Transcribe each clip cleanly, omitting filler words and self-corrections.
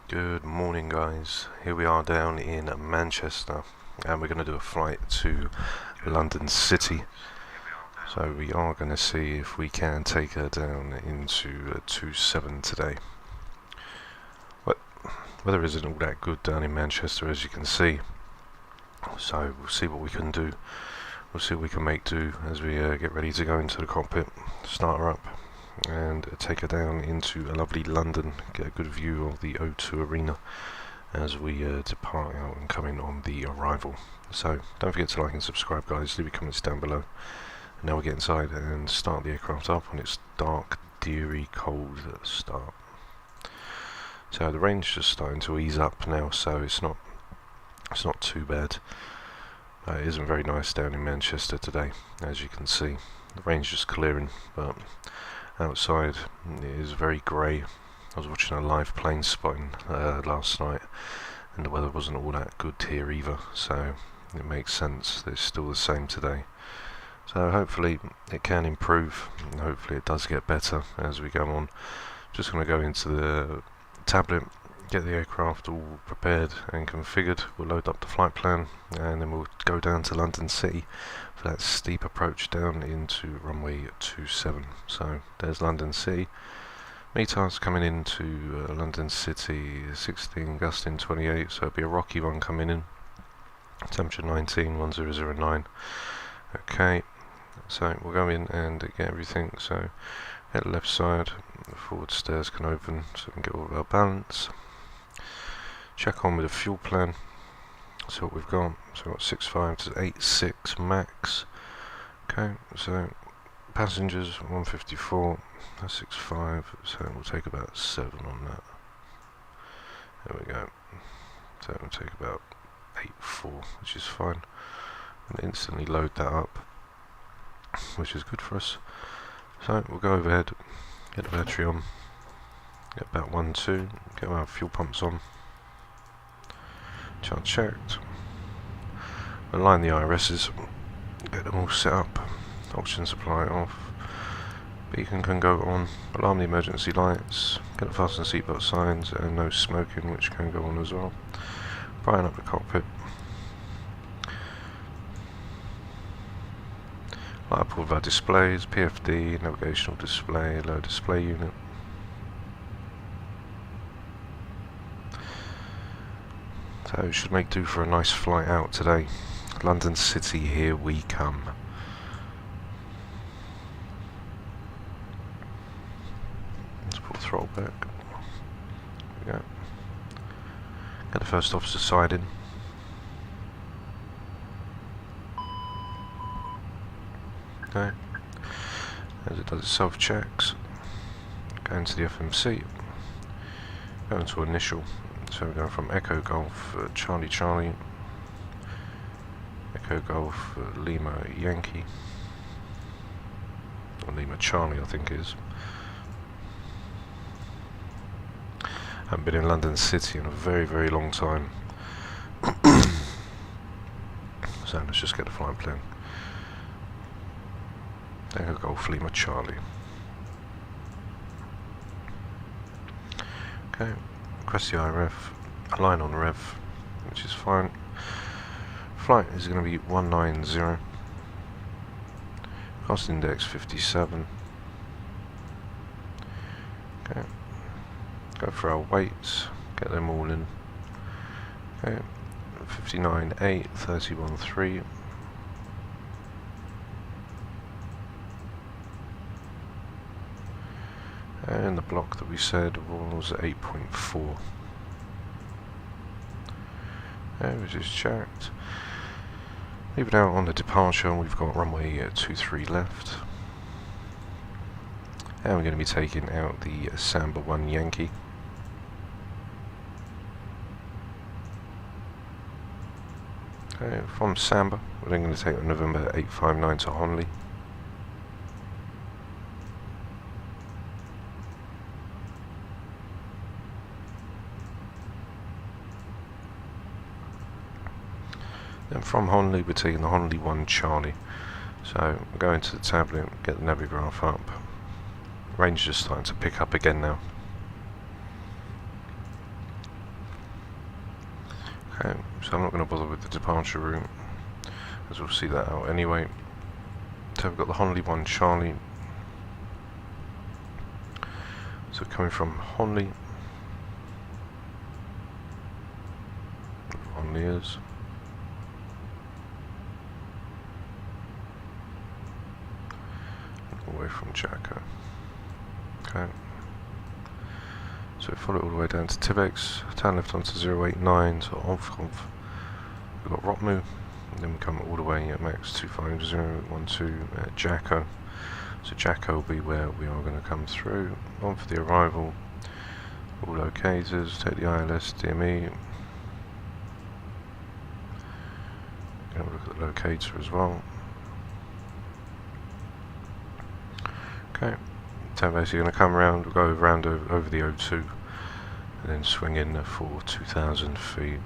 Good morning, guys. Here we are down in Manchester and we're going to do a flight to London City. So we are going to see if we can take her down into 27 today. But weather isn't all that good down in Manchester, as you can see. So we'll see what we can do. We'll see what we can make do as we get ready to go into the cockpit, start her up and take her down into a lovely London, get a good view of the O2 Arena as we depart out and come in on the arrival. So don't forget to like and subscribe, guys, leave your comments down below. And now we'll get inside and start the aircraft up on its dark, dreary, cold start. So the rain's just starting to ease up now, so it's not too bad. It isn't very nice down in Manchester today, as you can see. The rain's just clearing, but outside it is very grey. I was watching a live plane spotting last night, and the weather wasn't all that good here either, so it makes sense that it's still the same today. So hopefully it can improve, and hopefully it does get better as we go on. Just going to go into the tablet, get the aircraft all prepared and configured. We'll load up the flight plan and then we'll go down to London City for that steep approach down into runway 27. So there's London City. METAR's coming into London City 16, gusting 28, so it'll be a rocky one coming in. Temperature 19, 1009. Okay, so we'll go in and get everything. So at the left side, the forward stairs can open so we can get all of our balance. Check on with the fuel plan. So what we've got, so we've got 65 to 86 max. Okay, so passengers 154, that's 65, so we'll take about 7 on that. There we go. So we'll take about 84, which is fine. And instantly load that up, which is good for us. So we'll go overhead, get the battery on, get about 1, 2, get our fuel pumps on. Chart checked. Align the IRSs, get them all set up. Oxygen supply off. Beacon can go on. Alarm the emergency lights. Get the fasten seatbelt signs and no smoking, which can go on as well. Brighten up the cockpit. Light up all of our displays. PFD, navigational display, low display unit. So it should make do for a nice flight out today. London City, here we come. Let's pull the throttle back. There we go. Get the first officer side in. Okay. As it does its self checks. Go into the FMC. Go into initial. So we're going from Echo Golf Charlie Charlie, Echo Golf Lima Yankee, or Lima Charlie I think it is. Haven't been in London City in a very long time. So let's just get the flight plan. Echo Golf Lima Charlie. Okay. Press the IRF, align on rev, which is fine. Flight is going to be 190. Cost index 57. Okay. Go for our weights, get them all in. Okay. 59.8, 31.3. And the block that we said was 8.4. And we just checked. Leave it out on the departure, we've got runway 23 left. And we're going to be taking out the Samba 1 Yankee. Okay, from Samba, we're then going to take November 859 to Honley. Then from Honley we're taking the Honley 1 Charlie. So we'll go into the tablet, get the navigaph up. Range is starting to pick up again now. Okay, so I'm not going to bother with the departure route, as we'll see that out anyway. So we've got the Honley 1 Charlie. So coming from Honley, Honley is. Away from Jacko. Okay. So follow it all the way down to Tibex, turn left onto 089, so Overclocked. We've got Rotmu, and then we come all the way at max 25012 at Jacko. So Jacko will be where we are going to come through. On for the arrival, all locators, take the ILS DME. Going to look at the locator as well. Okay, so basically going to come around, we'll go around over the O2 and then swing in for 2,000 feet.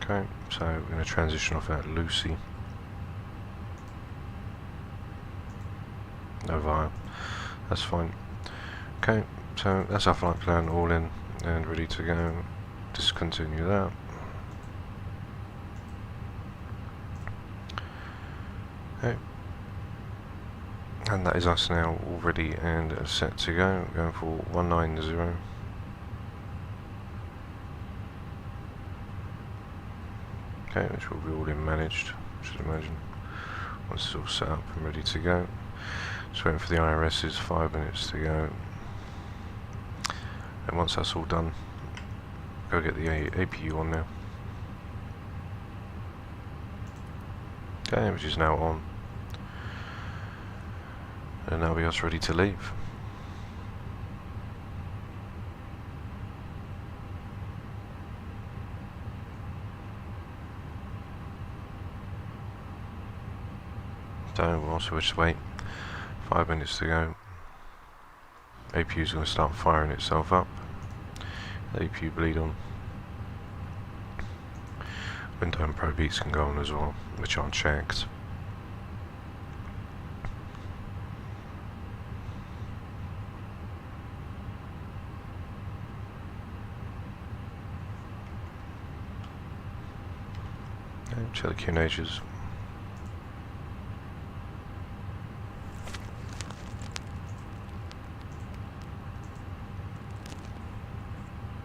Okay, so we're going to transition off at Lucy. No via, that's fine. Okay, so that's our flight plan all in and ready to go. Discontinue that. Okay. And that is us now all ready and set to go. We're going for 190. Okay, which will be all in managed, I should imagine. Once it's all set up and ready to go. Just waiting for the IRS's, 5 minutes to go. And once that's all done, go get the APU on now. Okay, which is now on. And now we are ready to leave. So we'll also just wait 5 minutes to go. APU is going to start firing itself up. The APU bleed on. Window and Pro beats can go on as well, which aren't checked. Check the QNHs.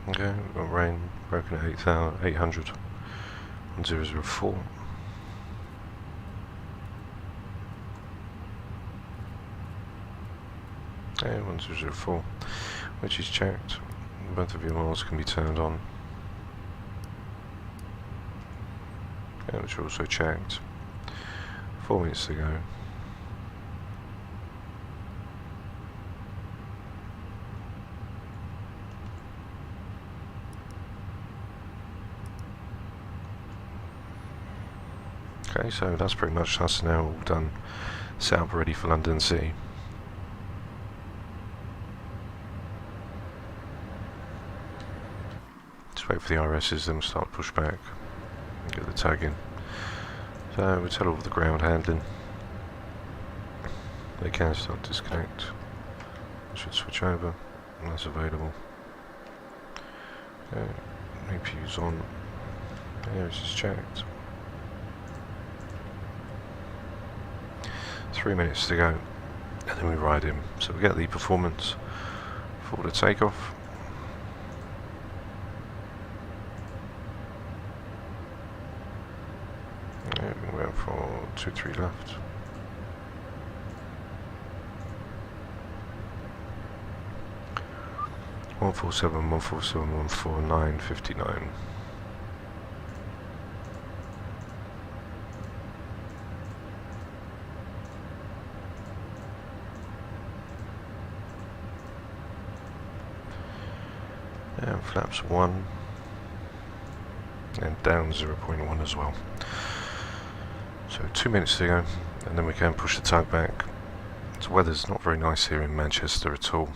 Okay, we've got rain broken at 800 on 004. Okay, 1004, which is checked. Both of your oils can be turned on. Which are also checked. 4 minutes to go. Okay, so that's pretty much us now all done. Set up ready for London City. Just wait for the IRS's, then we'll start pushback. Get the tag in. So we tell all the ground handling. They can start disconnect. Should switch over. And that's available. Okay. APU's on. Yeah, it's just checked. 3 minutes to go. And then we ride him. So we get the performance for the takeoff. We went for 2-3 left. One 147, 59. And flaps 1 and down 0.1 as well. So 2 minutes to go, and then we can push the tug back. The weather's not very nice here in Manchester at all.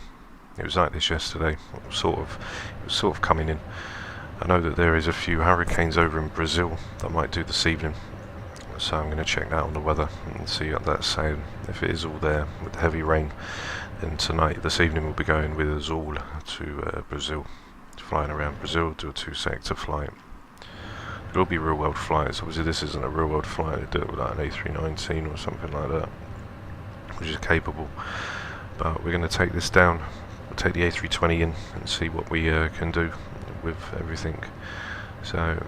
It was like this yesterday. It was sort of coming in. I know that there is a few hurricanes over in Brazil that might do this evening, so I'm going to check that on the weather and see what that's saying. If it is all there with the heavy rain, then this evening we'll be going with us all to Brazil, flying around Brazil, do a 2-sector flight. It'll be real world flights. Obviously this isn't a real world flight, they do it with like an A319 or something like that, which is capable. But we're going to take this down, we'll take the A320 in and see what we can do with everything. So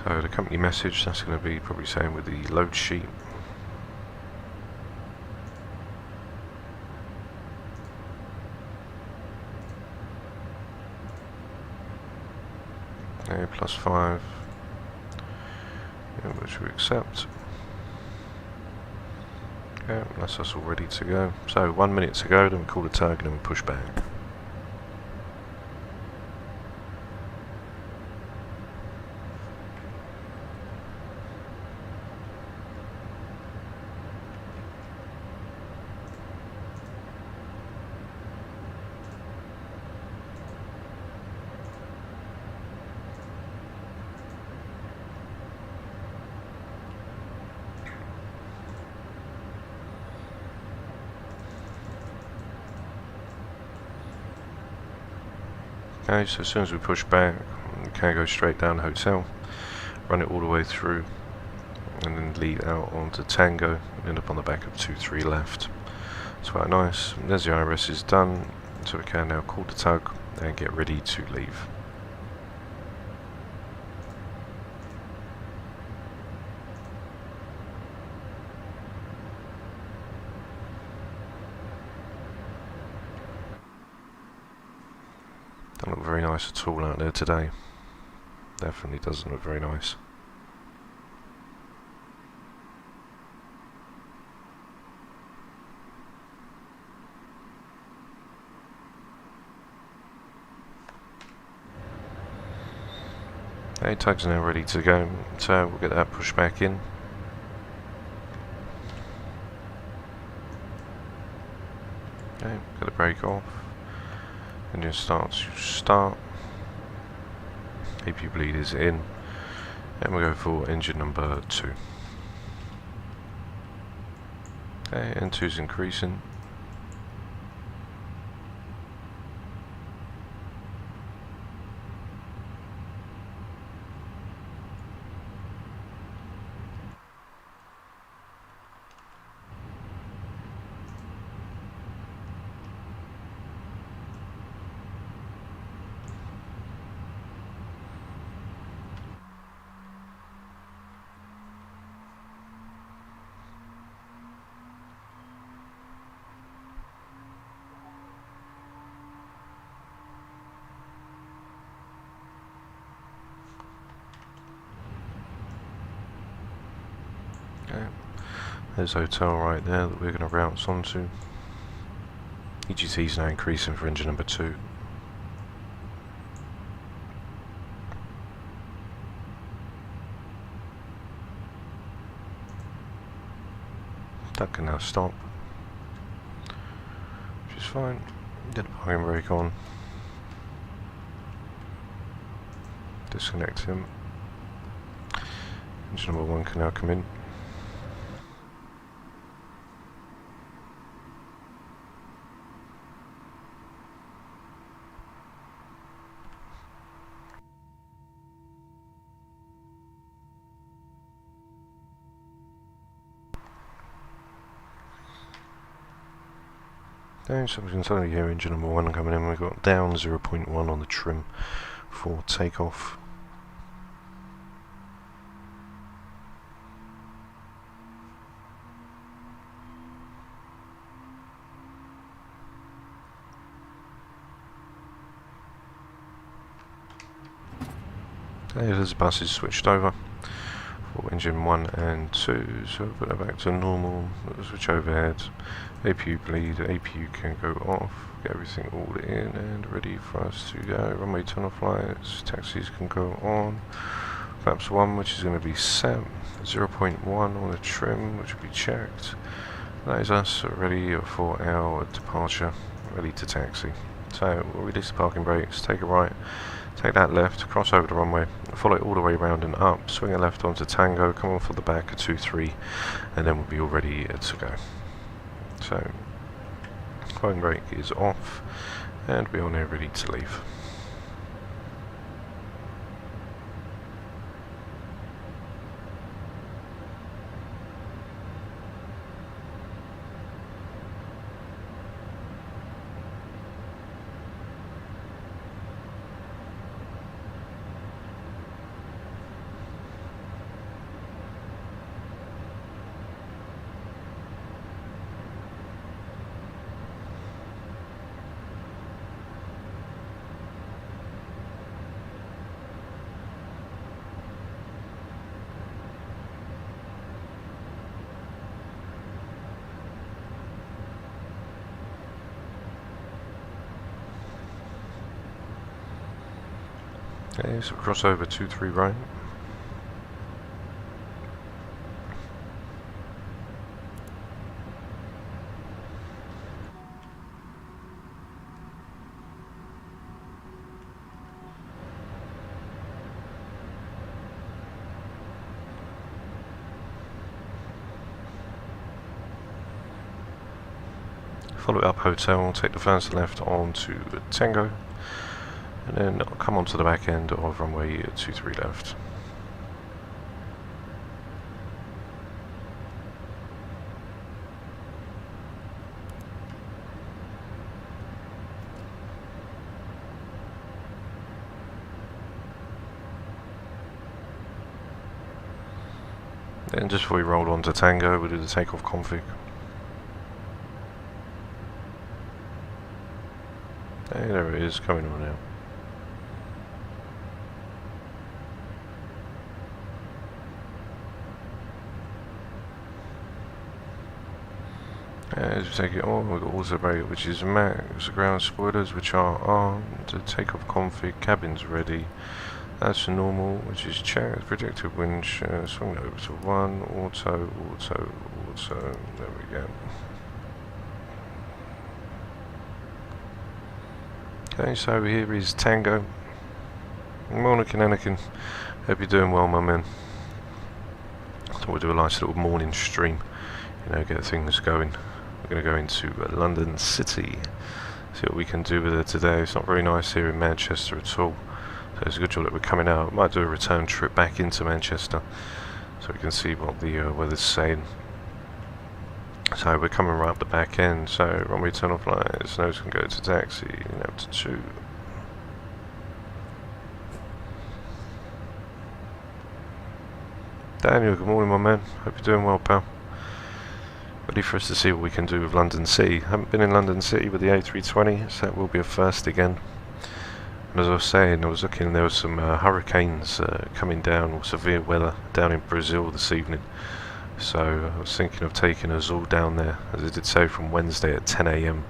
the company message, that's going to be probably saying with the load sheet. Okay, +5, yeah, which we accept. Okay, that's us all ready to go. So 1 minute to go, then we call the tag and then we push back. Okay, so as soon as we push back, we can go straight down the hotel, run it all the way through, and then lead out onto Tango, and end up on the back of 23 left. It's quite nice. There's the IRS is done, so we can now call the tug and get ready to leave. Don't look very nice at all out there today. Definitely doesn't look very nice. Okay, tug's now ready to go, so we'll get that pushed back in. Okay, get the brake off. Engine starts to start. APU bleed is in, and we'll go for engine number 2. Okay, N2's increasing. Okay. There's a hotel right there that we're going to route onto. EGT's now increasing for engine number 2. That can now stop, which is fine. Get the parking brake on. Disconnect him. Engine number 1 can now come in. Okay, so we can suddenly hear engine number 1 coming in. We've got down 0.1 on the trim for takeoff. Okay, there's buses switched over for engine 1 and 2, so we'll put that back to normal. Switch overhead. APU bleed, APU can go off, get everything all in and ready for us to go. Runway tunnel flights, taxis can go on. Flaps 1, which is going to be set, 0.1 on the trim, which will be checked. That is us ready for our departure, ready to taxi. So we'll release the parking brakes, take a right, take that left, cross over the runway, follow it all the way around and up, swing it left onto Tango, come off at the back of 2-3, and then we'll be all ready to go. So, parking brake is off, and we are now ready to leave. Okay, so crossover 2-3 right. Follow it up hotel, take the first left onto Tango, and then come onto the back end of runway 23 left. Then just before we roll onto Tango, we'll do the takeoff config. Hey, there it is, coming on now. As we take it on, we've got auto brake, which is max, ground spoilers, which are armed, takeoff config, cabins ready. That's normal, which is checked, projected winch, swing over to 1, auto, there we go. Okay, so here is Tango. Morning, Anakin. Hope you're doing well, my man. So we'll do a nice little morning stream, you know, get things going. We're going to go into London City, see what we can do with it today. It's not very nice here in Manchester at all, so it's a good job that we're coming out. Might do a return trip back into Manchester, so we can see what the weather's saying. So we're coming right up the back end, so runway turn off lights, nose can go to taxi, up to 2. Daniel, good morning, my man. Hope you're doing well, pal. Ready for us to see what we can do with London City. Haven't been in London City with the A320, so that will be a first again. And as I was saying, I was looking, there were some hurricanes coming down, or severe weather down in Brazil this evening. So I was thinking of taking us all down there, as I did say, from Wednesday at 10 AM.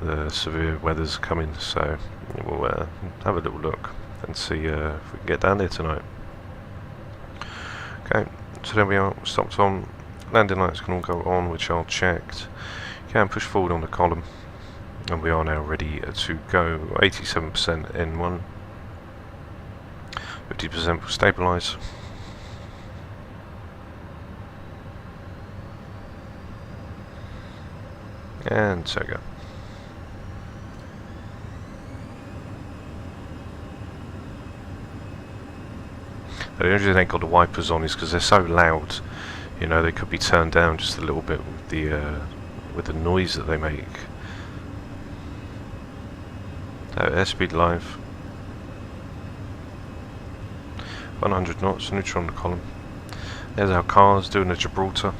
The severe weather's coming, so we'll have a little look and see if we can get down there tonight. Okay, so there we are, stopped on. Landing lights can all go on, which are checked. Can push forward on the column, and we are now ready to go. 87% N1, 50% will stabilise. And so go. The only reason they ain't got the wipers on is because they're so loud. You know, they could be turned down just a little bit with the noise that they make. Airspeed live. 100 knots, neutral on the column. There's our cars doing a Gibraltar.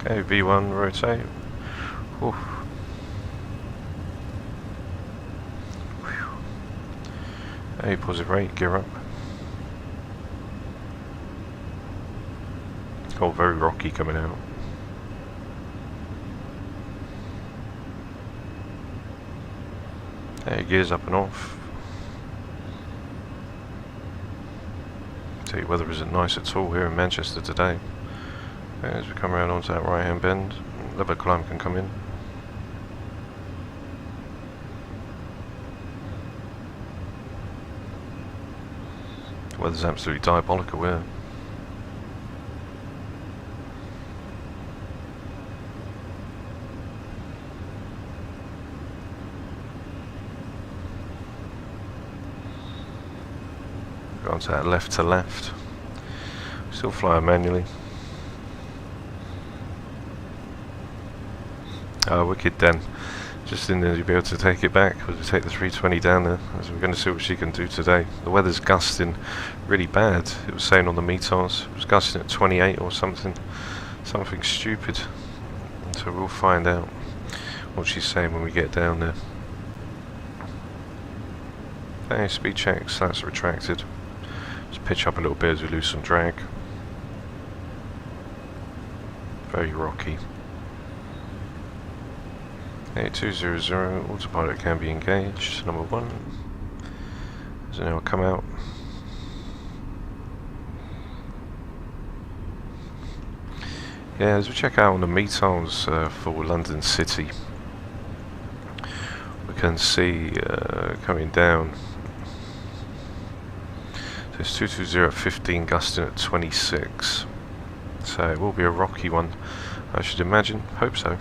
Okay, V1 rotate. Oof. Hey, positive rate, gear up. Oh, very rocky coming out. Hey, gears up and off. Tell you, weather isn't nice at all here in Manchester today. As we come around onto that right hand bend, level climb can come in. The weather's absolutely diabolical here. Go onto that left to left. Still flying manually. Wicked Den. Just in there you'll be able to take it back. We'll take the 320 down there, as we're going to see what she can do today. The weather's gusting really bad. It was saying on the METARs, it was gusting at 28 or something. Something stupid. So we'll find out what she's saying when we get down there. Okay, speed checks, that's retracted. Just pitch up a little bit as we lose some drag. very rocky. 8200, autopilot can be engaged, number 1. Does it now come out? Yeah, as we check out on the METARs for London City, we can see coming down. So it's 220 at 15, gusting at 26. So it will be a rocky one, I should imagine. Hope so.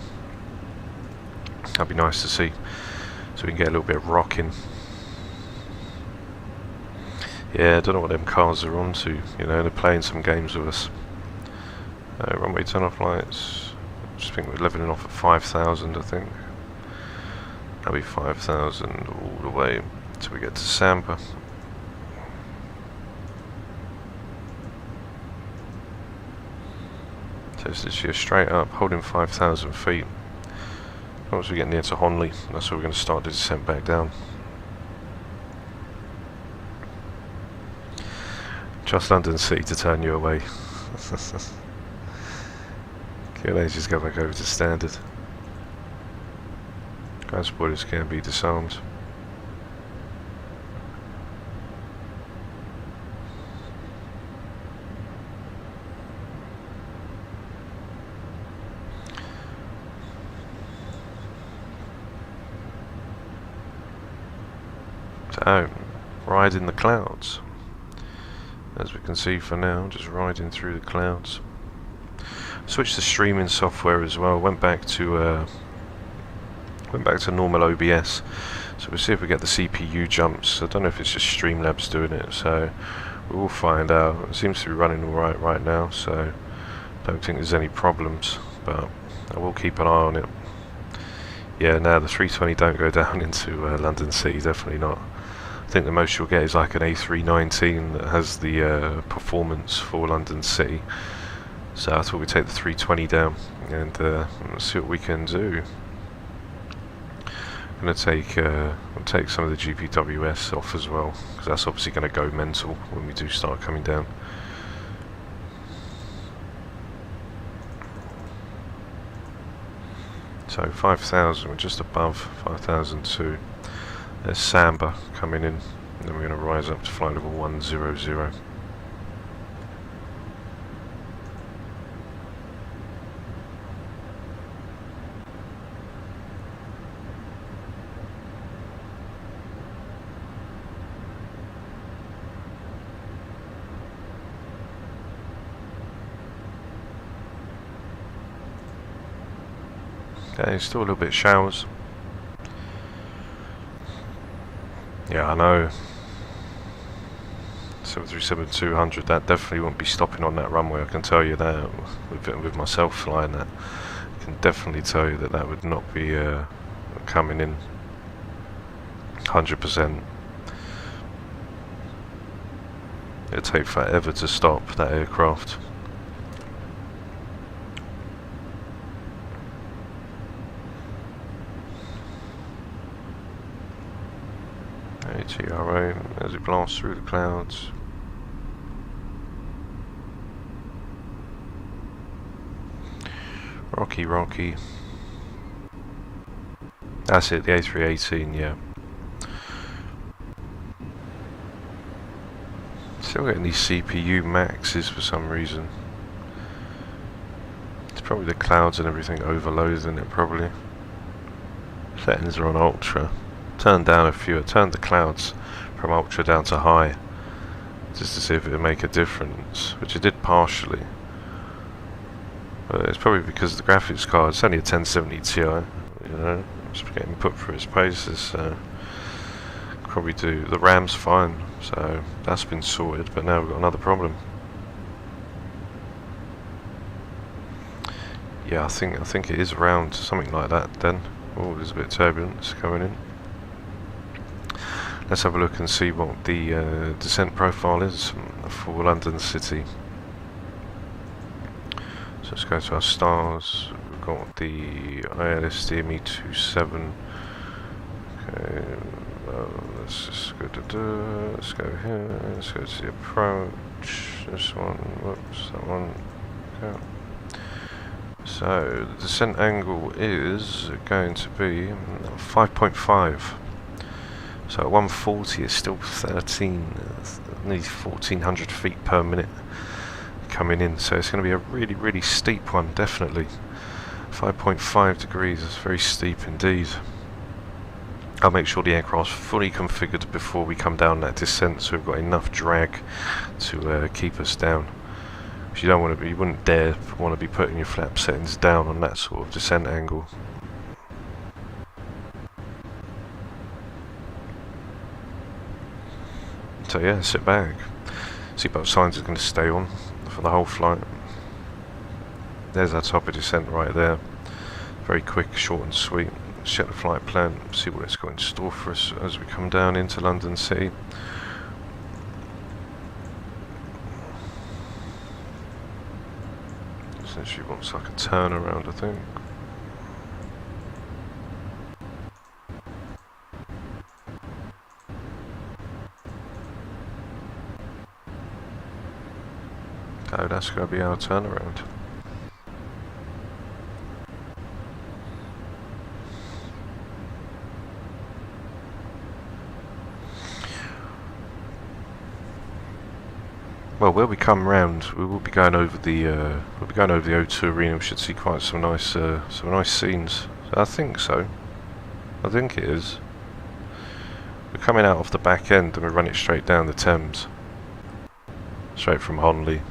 That'd be nice to see, so we can get a little bit of rocking. Yeah, I don't know what them cars are on to, you know, they're playing some games with us. Runway turn off lights, I just think we're leveling off at 5,000, I think. That'll be 5,000 all the way till we get to Samba. So it's literally straight up, holding 5,000 feet. Once we get near to Honley, that's where we're going to start the descent back down. Just London City to turn you away. Okay, let's just go back over to standard. Ground spoilers can be disarmed. So, riding the clouds. As we can see for now, just riding through the clouds. Switched to streaming software as well. Went back to normal OBS. So we'll see if we get the CPU jumps. I don't know if it's just Streamlabs doing it. So we will find out. It seems to be running all right now. So don't think there's any problems. But I will keep an eye on it. Yeah, now the 320 don't go down into London City. Definitely not. I think the most you'll get is like an A319 that has the performance for London City. So I thought we'd take the 320 down and see what we can do. I'm going to take some of the GPWS off as well, because that's obviously going to go mental when we do start coming down. So 5,000, we're just above 5,002. There's Samba coming in, and then we're going to rise up to flight level 100. Okay, still a little bit showers. Yeah, I know. 737-200, that definitely won't be stopping on that runway, I can tell you that. With myself flying that, I can definitely tell you that that would not be coming in 100%. It'd take forever to stop that aircraft. ATRO as it blasts through the clouds. Rocky. That's it, the A318, yeah. Still getting these CPU maxes for some reason. It's probably the clouds and everything overloading it, probably. Settings are on ultra. Turned down a few. I turned the clouds from ultra down to high, just to see if it would make a difference, which it did partially. But it's probably because the graphics card, it's only a 1070 Ti, you know, it's getting put through its paces, so probably do. The RAM's fine, so that's been sorted, but now we've got another problem. Yeah, I think it is around something like that then. Oh, there's a bit of turbulence coming in. Let's have a look and see what the descent profile is for London City. So let's go to our stars. We've got the ILS DME27. Okay, let's just go to let's go here. Let's go to the approach. This one. Whoops, that one. Okay. So the descent angle is going to be 5.5. So at 140 it's still nearly 1400 feet per minute coming in. So it's going to be a really steep one, definitely. 5.5 degrees is very steep indeed. I'll make sure the aircraft's fully configured before we come down that descent, so we've got enough drag to keep us down. You don't want to be, you wouldn't dare want to be putting your flap settings down on that sort of descent angle. So yeah, sit back. Seatbelt signs are going to stay on for the whole flight. There's our top of descent right there. Very quick, short and sweet. Check the flight plan, see what it's got in store for us as we come down into London City. She wants like a turnaround, I think. Oh, that's going to be our turnaround. Well, where we come round, we will be going over the O2 arena. We should see quite some nice scenes. I think so. I think it is. We're coming out off the back end and we run it straight down the Thames, straight from Honley.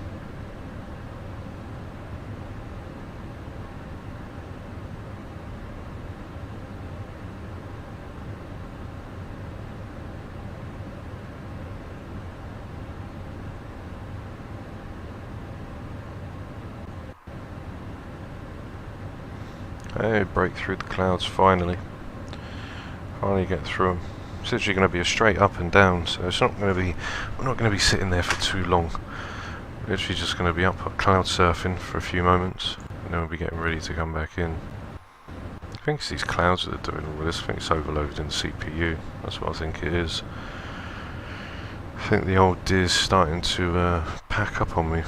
Hey, break through the clouds finally. Finally get through them. It's literally going to be a straight up and down, so it's not going to be. We're not going to be sitting there for too long. We're literally just going to be up cloud surfing for a few moments, and then we'll be getting ready to come back in. I think it's these clouds that are doing all this. I think it's overloading the CPU. That's what I think it is. I think the old deer's starting to pack up on me.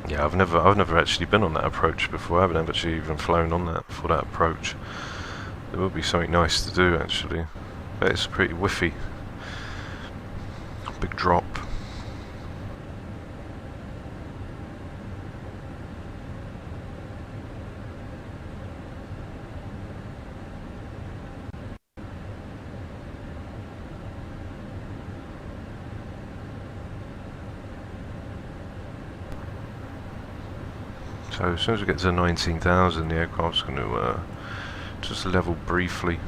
Yeah, I've never actually been on that approach before. I haven't actually even flown on that for that approach. There will be something nice to do actually, but it's pretty whiffy. Big drop. So as soon as we get to 19,000, the aircraft's going to just level briefly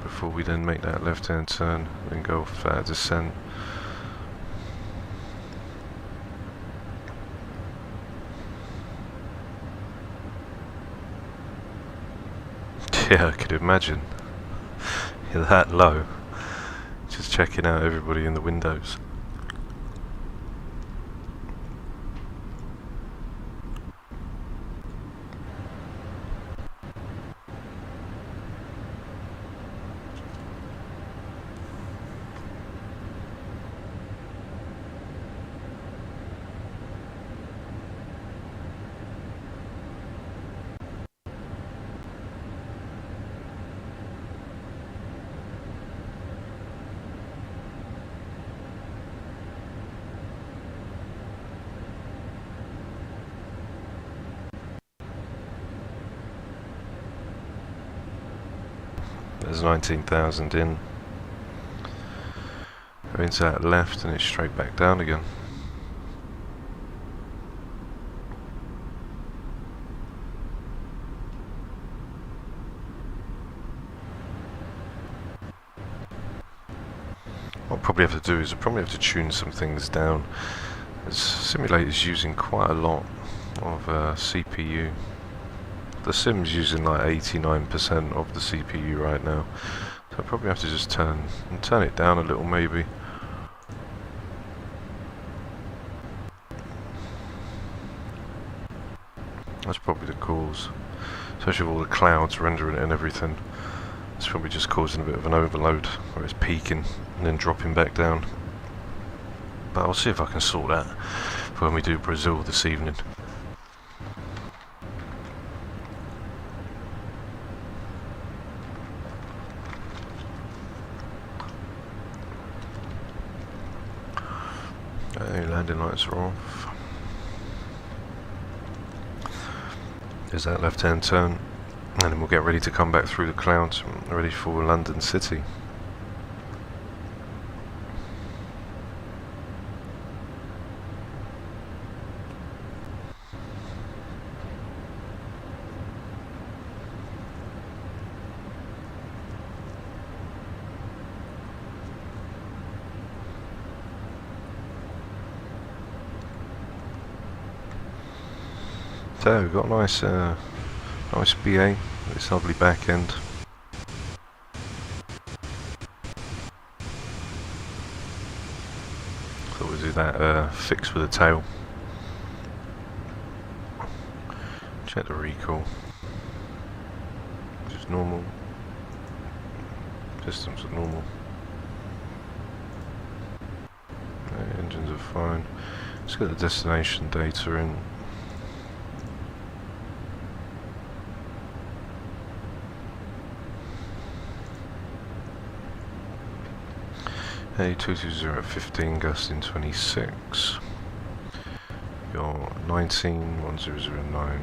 before we then make that left-hand turn and go off that descent. Yeah, I could imagine. You're that low, just checking out everybody in the windows. There's 19,000 in. Go into that left and it's straight back down again. What I'll probably have to do is I'll probably have to tune some things down. The simulator's using quite a lot of CPU. The sim's using like 89% of the CPU right now, so I'll probably have to just turn it down a little maybe. That's probably the cause. especially with all the clouds rendering it and everything. It's probably just causing a bit of an overload where it's peaking and then dropping back down. But I'll see if I can sort that for when we do Brazil this evening. Okay, landing lights are off. There's that left hand turn, and then we'll get ready to come back through the clouds, ready for London City. So we've got a nice BA, this lovely back end. Thought we'd do that fix with a tail. Check the recall. Just normal. Systems are normal. Engines are fine. Let's get the destination data in. A220 at 15, gusting 26. You're 191009.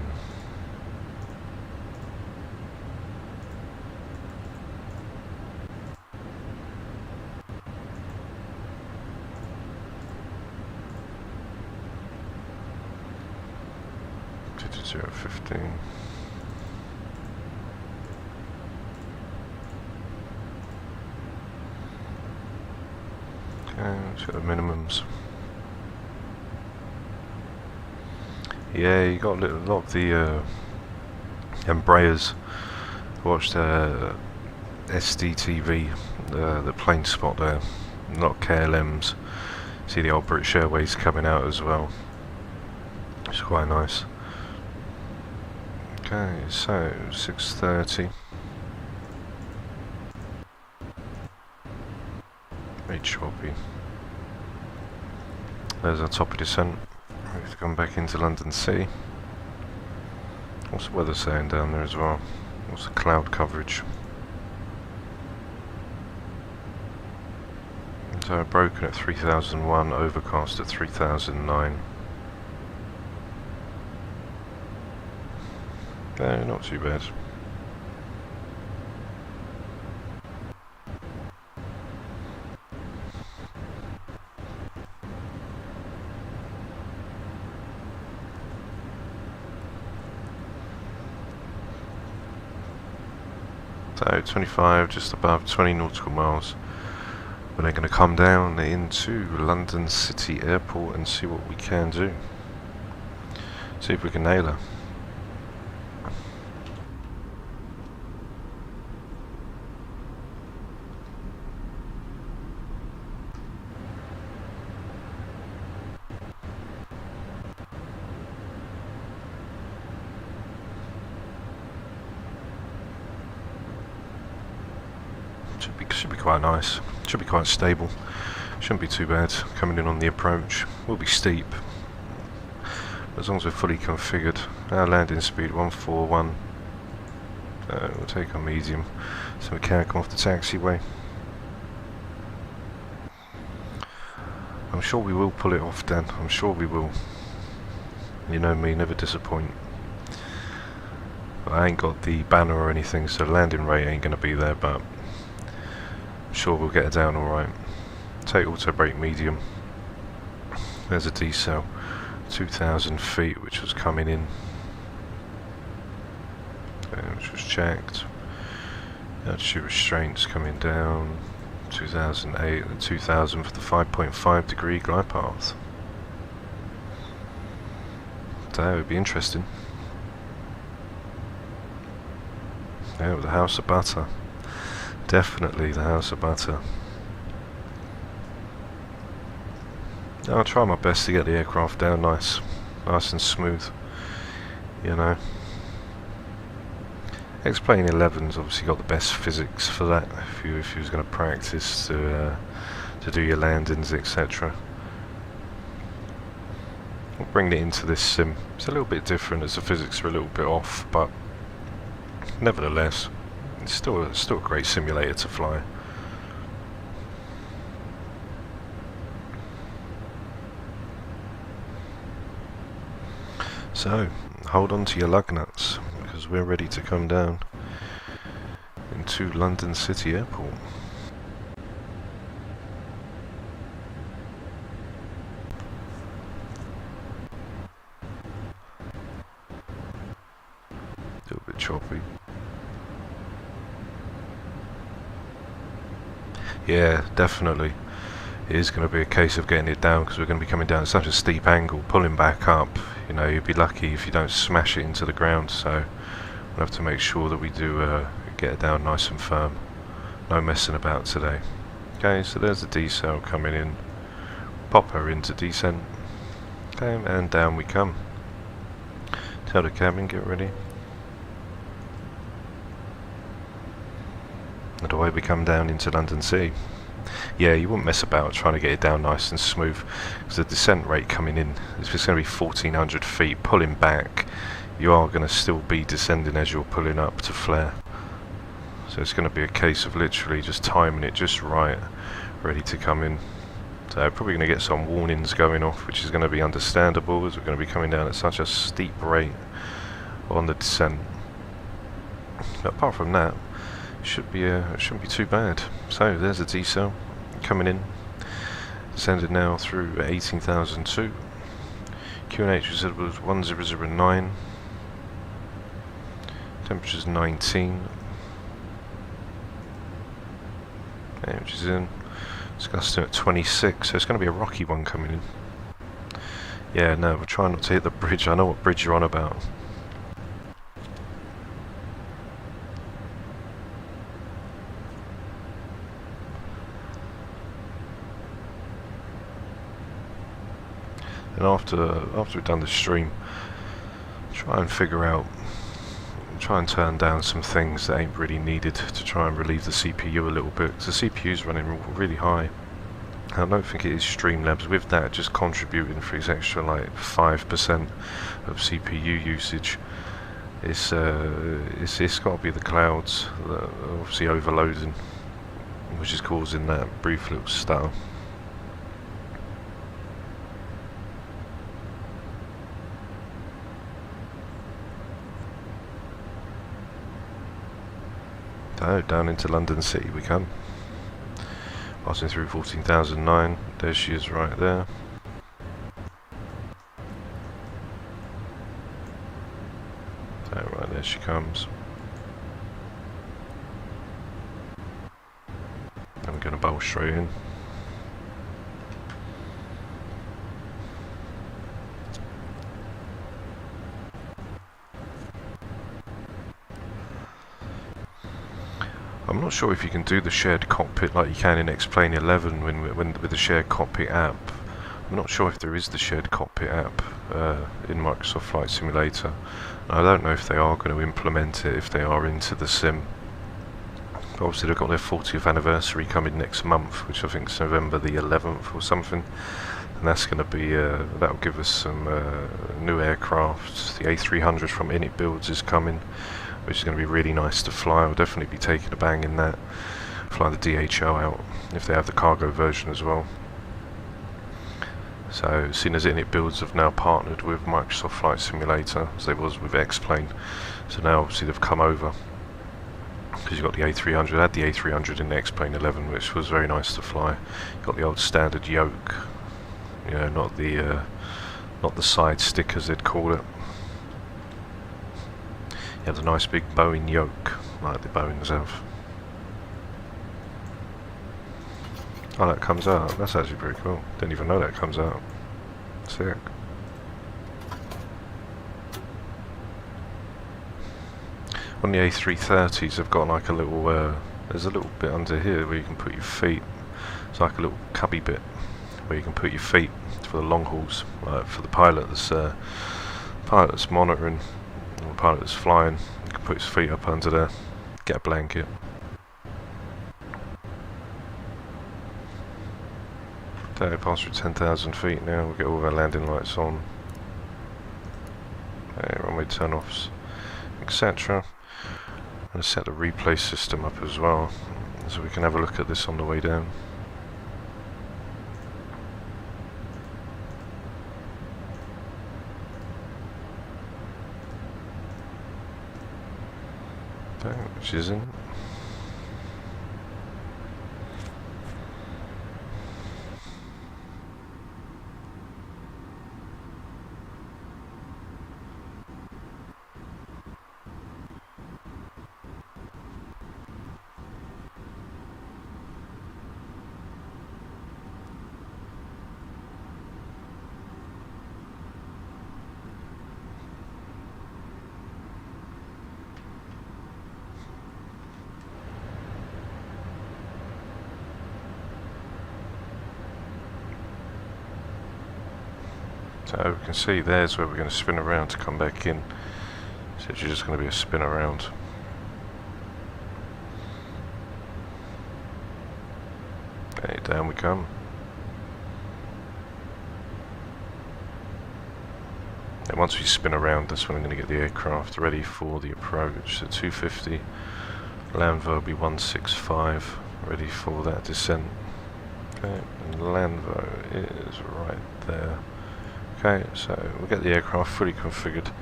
At 15. Let's get the minimums. Yeah, you got a lot of the Embraers. Watched SDTV, the plane spot there. A lot of KLMs. See the old British Airways coming out as well. It's quite nice. Okay, so 6:30. Very choppy. There's our top of descent. We have to come back into London City. What's the weather saying down there as well? What's the cloud coverage? So broken at 3001, overcast at 3009. No, not too bad. So 25, just above 20 nautical miles. We're then going to come down into London City Airport and see what we can do. See if we can nail her. Should be quite nice. Should be quite stable. Shouldn't be too bad coming in on the approach. Will be steep, but as long as we're fully configured. Our landing speed 141. We'll take our medium so we can't come off the taxiway. I'm sure we will pull it off, Dan. I'm sure we will. You know me, never disappoint. But I ain't got the banner or anything, so landing rate ain't going to be there, but I'm sure we'll get it down alright. Take auto brake medium. There's a decel, 2,000 feet, which was coming in, which was checked. Altitude restraints coming down, 2008 and 2000 for the 5.5 degree glide path. That would be interesting. Yeah, with the house of butter. Definitely the house of butter. I'll try my best to get the aircraft down nice and smooth, you know. X-Plane 11's obviously got the best physics for that. If you was going to practice to do your landings, etc. We'll bring it into this sim. It's a little bit different as the physics are a little bit off, but nevertheless, it's still a great simulator to fly. So, hold on to your lug nuts, because we're ready to come down into London City Airport. A little bit choppy. Yeah, definitely. It is going to be a case of getting it down, because we're going to be coming down at such a steep angle, pulling back up. You know, you'd be lucky if you don't smash it into the ground, so we'll have to make sure that we do get it down nice and firm. No messing about today. Okay, so there's the decel coming in. Pop her into descent. Okay, and down we come. Tell the cabin, get ready. And away we come down into London City. Yeah, you wouldn't mess about trying to get it down nice and smooth, because the descent rate coming in, if it's going to be 1400 feet, pulling back, you are going to still be descending as you're pulling up to flare. So it's going to be a case of literally just timing it just right, ready to come in. So probably going to get some warnings going off, which is going to be understandable, as we're going to be coming down at such a steep rate on the descent. But apart from that, it shouldn't be too bad. So there's a decel coming in, descended now through 18,002. QNH was 1009. Temperature's 19. Which is in. It's gusting at 26, so it's going to be a rocky one coming in. Yeah, no, we're trying not to hit the bridge. I know what bridge you're on about. And after we've done the stream, try and turn down some things that ain't really needed to try and relieve the CPU a little bit, because the CPU's running really high. I don't think it is Streamlabs with that just contributing for its extra like 5% of CPU usage. It's got to be the clouds that are obviously overloading, which is causing that brief little stutter. So down into London City we come. Passing through 14,009. There she is right there. So right there she comes. And we're going to bowl straight in. I'm not sure if you can do the shared cockpit like you can in X-Plane 11 when with the shared cockpit app. I'm not sure if there is the shared cockpit app in Microsoft Flight Simulator. I don't know if they are going to implement it if they are into the sim. But obviously they've got their 40th anniversary coming next month, which I think is November the 11th or something. And that's going to be, that'll give us some new aircraft. The A300 from Init Builds is coming, which is going to be really nice to fly. I'll definitely be taking a bang in that. Fly the DHL out if they have the cargo version as well. So, seeing as Init Builds have now partnered with Microsoft Flight Simulator, as they was with X-Plane, so now obviously they've come over. Because you've got the A300, I had the A300 in the X-Plane 11, which was very nice to fly. You've got the old standard yoke, you know, not the side stick as they'd call it. You have the nice big Boeing yoke, like the Boeings have. Oh, that comes out. That's actually pretty cool. Didn't even know that comes out. Sick. On the A330s, they've got like a little, there's a little bit under here where you can put your feet. It's like a little cubby bit where you can put your feet for the long hauls, for the pilot that's monitoring, or the pilot that's flying. You can put his feet up under there, get a blanket. Okay, pass through 10,000 feet now, we'll get all of our landing lights on. Okay, runway turn-offs, etc. I'm going to set the replay system up as well, so we can have a look at this on the way down. Okay, which is in. So we can see there's where we're going to spin around to come back in. So it's just going to be a spin around. Okay, down we come. And once we spin around, that's when I'm going to get the aircraft ready for the approach. So 250, landvo will be 165, ready for that descent. Okay, and landvo is right there. Okay, so we'll get the aircraft fully configured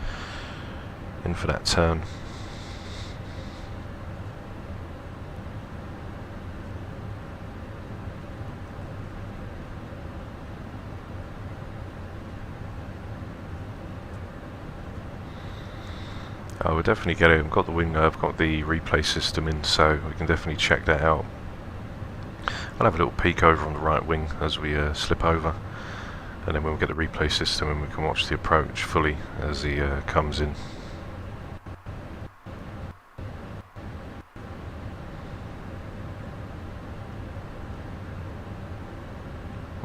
in for that turn. Oh, we'll definitely get it. I've got the wing, I've got the replay system in, so we can definitely check that out. I'll have a little peek over on the right wing as we slip over. And then we'll get the replay system and we can watch the approach fully as he comes in.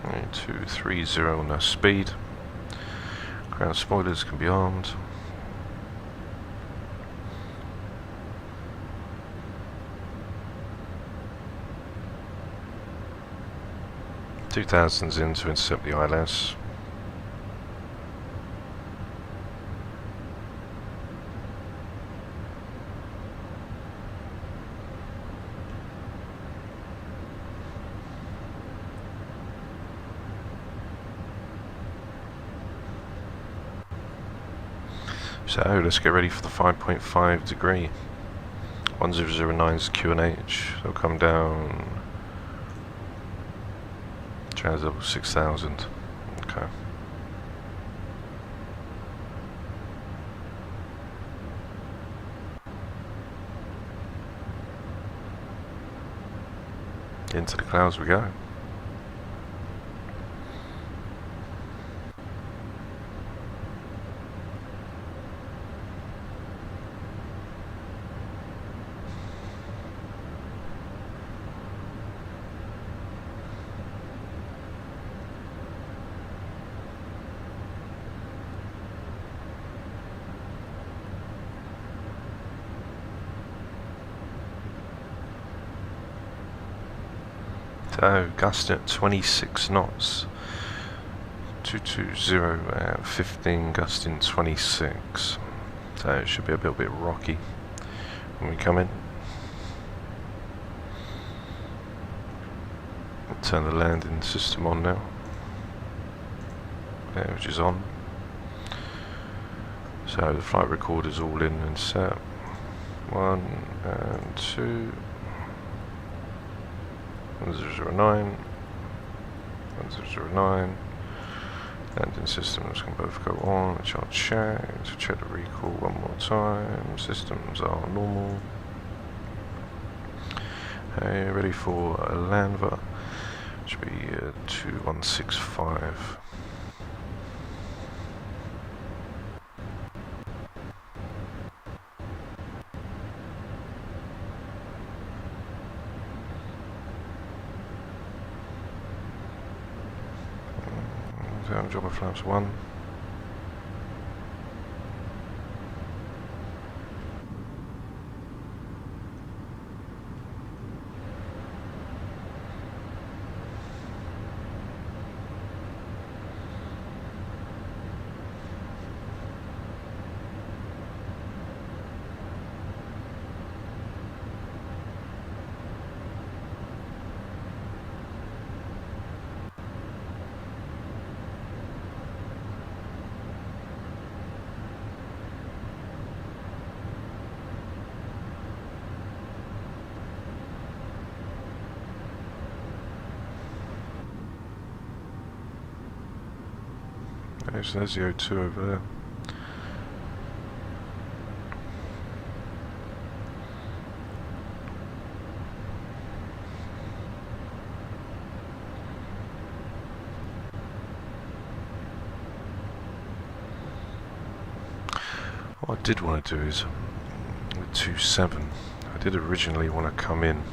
Right, 230 on our speed. Ground spoilers can be armed. $2,000s in to intercept the ILS. So let's get ready for the 5.5 degree. 1009's Q&H. They'll come down. Level 6,000. Okay. Into the clouds we go. So, gust at 26 knots, 220 at 15, gusting 26. So it should be a little bit rocky when we come in. Turn the landing system on now. Yeah, which is on. So the flight recorder's all in and set. 1 and 2. 1009, 1009, landing systems can both go on, which I'll check, to check the recall one more time. Systems are normal. Okay, ready for a landver, which will be 2165. Jumper flaps 1. . Okay, so there's the O2 over there. What I did want to do is, with 2.7, I did originally want to come in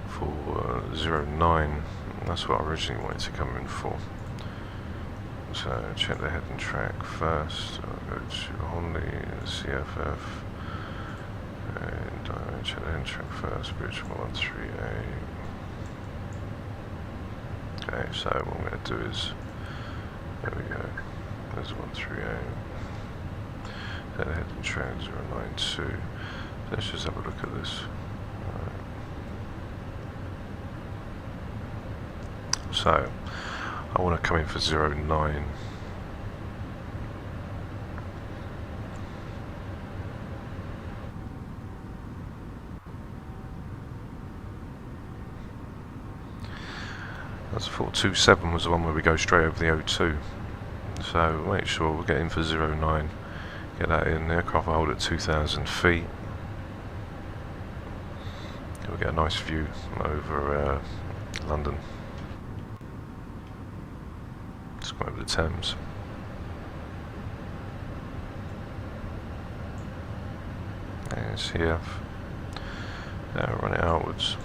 for 0.9, that's what I originally wanted to come in for. So check the head and track first, I'll go to Honda, CFF, and check the head and track first, bridge 113A. Okay, so what I'm going to do is, there we go, there's 138. Then head and track 092. Let's just have a look at this. So, I want to come in for 09. That's 427 was the one where we go straight over the O2. So make sure we'll get in for 09. Get that in. The aircraft will hold at 2,000 feet. We'll get a nice view over London. Just go over the Thames. And CF. Run it outwards.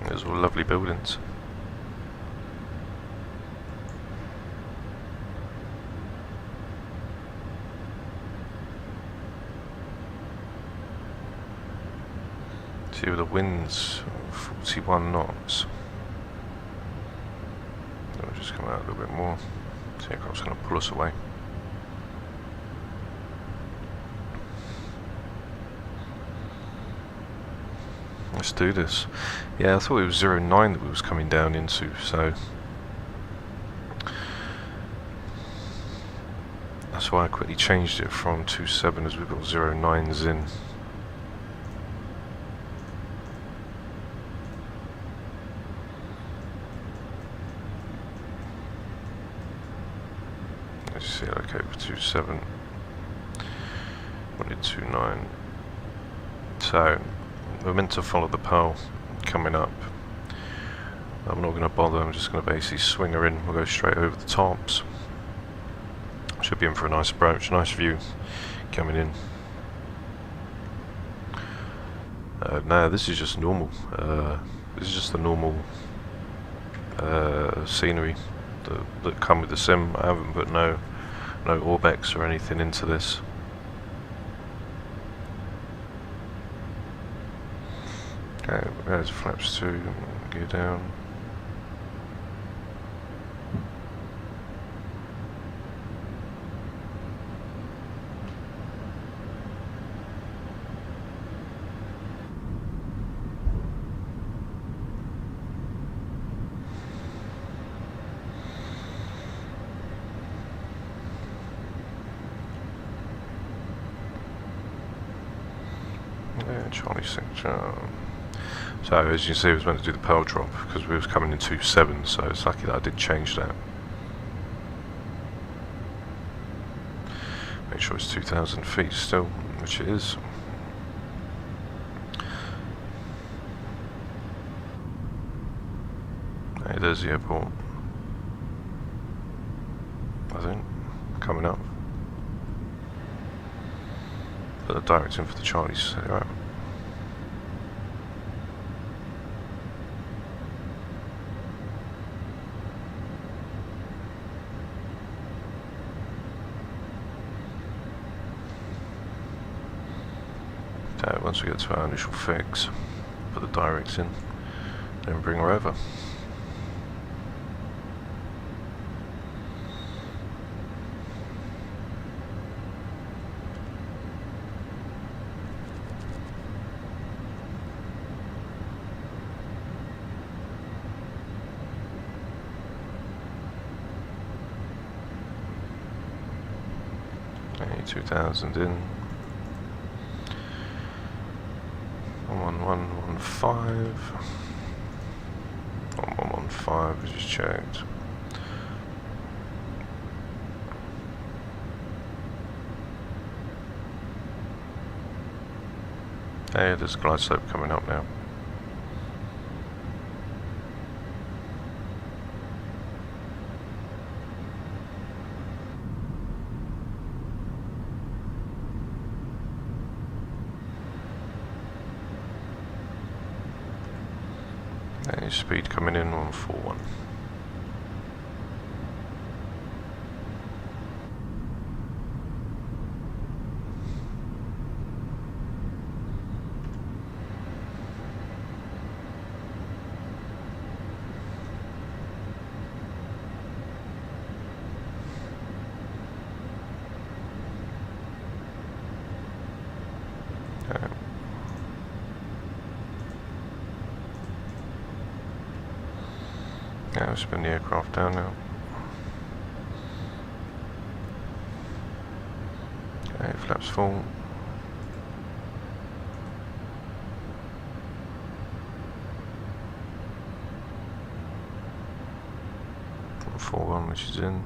There's all lovely buildings. See with the winds, 41 knots. We'll just come out a little bit more. The aircraft's going to pull us away. Let's do this. Yeah, I thought it was 09 that we was coming down into, so that's why I quickly changed it from 27 as we've got 09s in. Let's see, okay, for 27. Wanted 29. So we're meant to follow the Pearl coming up. I'm not going to bother, I'm just going to basically swing her in. We'll go straight over the tops. Should be in for a nice approach, nice view coming in. No, this is just normal. This is just the normal scenery that come with the sim. I haven't put no Orbex or anything into this. Okay, there's flaps 2, gear down. Yeah, Charlie 6. So as you can see, I was meant to do the Pearl drop because we was coming in 2.7, so it's lucky that I did change that. Make sure it's 2,000 feet still, which it is. Hey, there's the airport, I think, coming up. Put the direct in for the Charlies. Right. Once we get to our initial fix, put the directs in, then bring her over. 2000 in. 11115. 1115, we just checked. Hey, there's a glide slope coming up now. Hey, speed coming in 141. Yeah, we'll spin the aircraft down now. Okay, flaps full. One, which is in.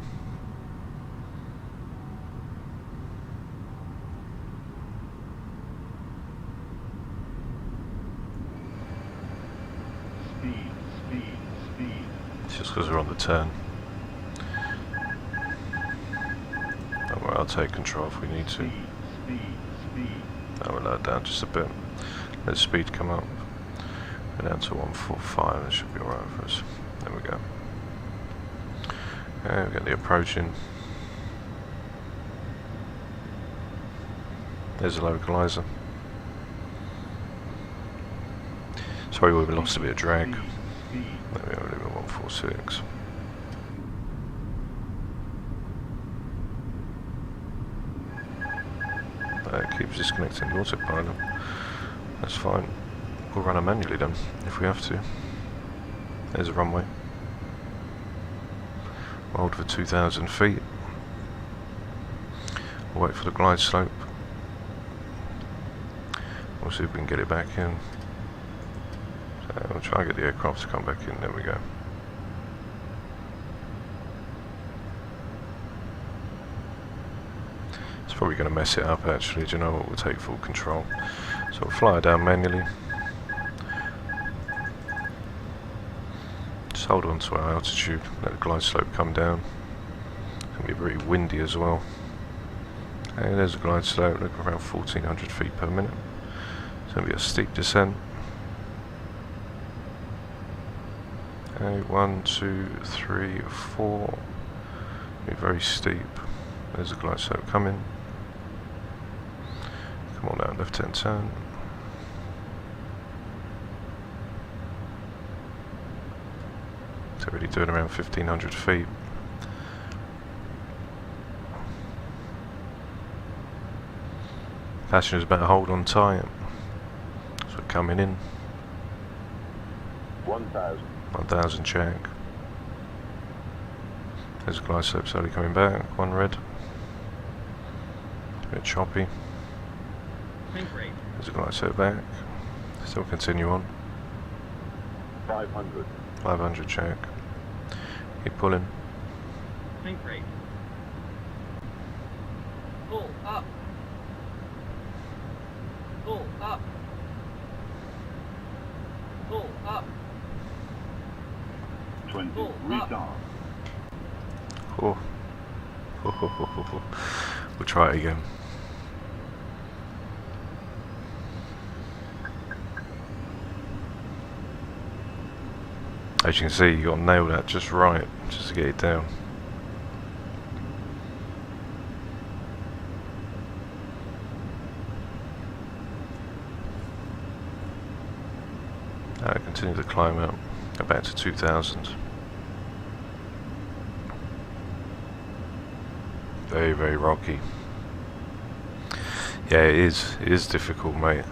Just because we're on the turn. Don't worry, I'll take control if we need to. I'll lower down just a bit. Let speed come up. Go down to 145, that should be alright for us. There we go. Okay, we get the approach in. There's a localizer. Sorry, we lost a bit of drag. There we are, 146. That keeps disconnecting the autopilot. That's fine. We'll run it manually then, if we have to. There's a runway. Hold for 2,000 feet. We'll wait for the glide slope. We'll see if we can get it back in. So we'll try and get the aircraft to come back in. There we go. It's probably going to mess it up actually. Do you know what? We'll take full control. So we'll fly it down manually. Just hold on to our altitude. Let the glide slope come down. It's going to be very windy as well. Okay, there's a glide slope. Look, around 1,400 feet per minute. It's going to be a steep descent. Okay, 1, 2, 3, 4. Be very steep. There's a glide slope coming. Come on down, left-hand turn. It's already doing around 1,500 feet. Passengers better hold on tight. So we're coming in. 1,000. 1,000 check. There's a glide slope slowly coming back. One red. A bit choppy. There's a glide slope back. Still continue on. 500. 500 check. Keep pulling. Think rate. Pull up. Pull up. Pull up. 20. Retard. Oh. We'll try it again. As you can see, you got to nail that just right, just to get it down. Continue to climb up, go back to 2,000. Very, very rocky. Yeah, it is difficult, mate.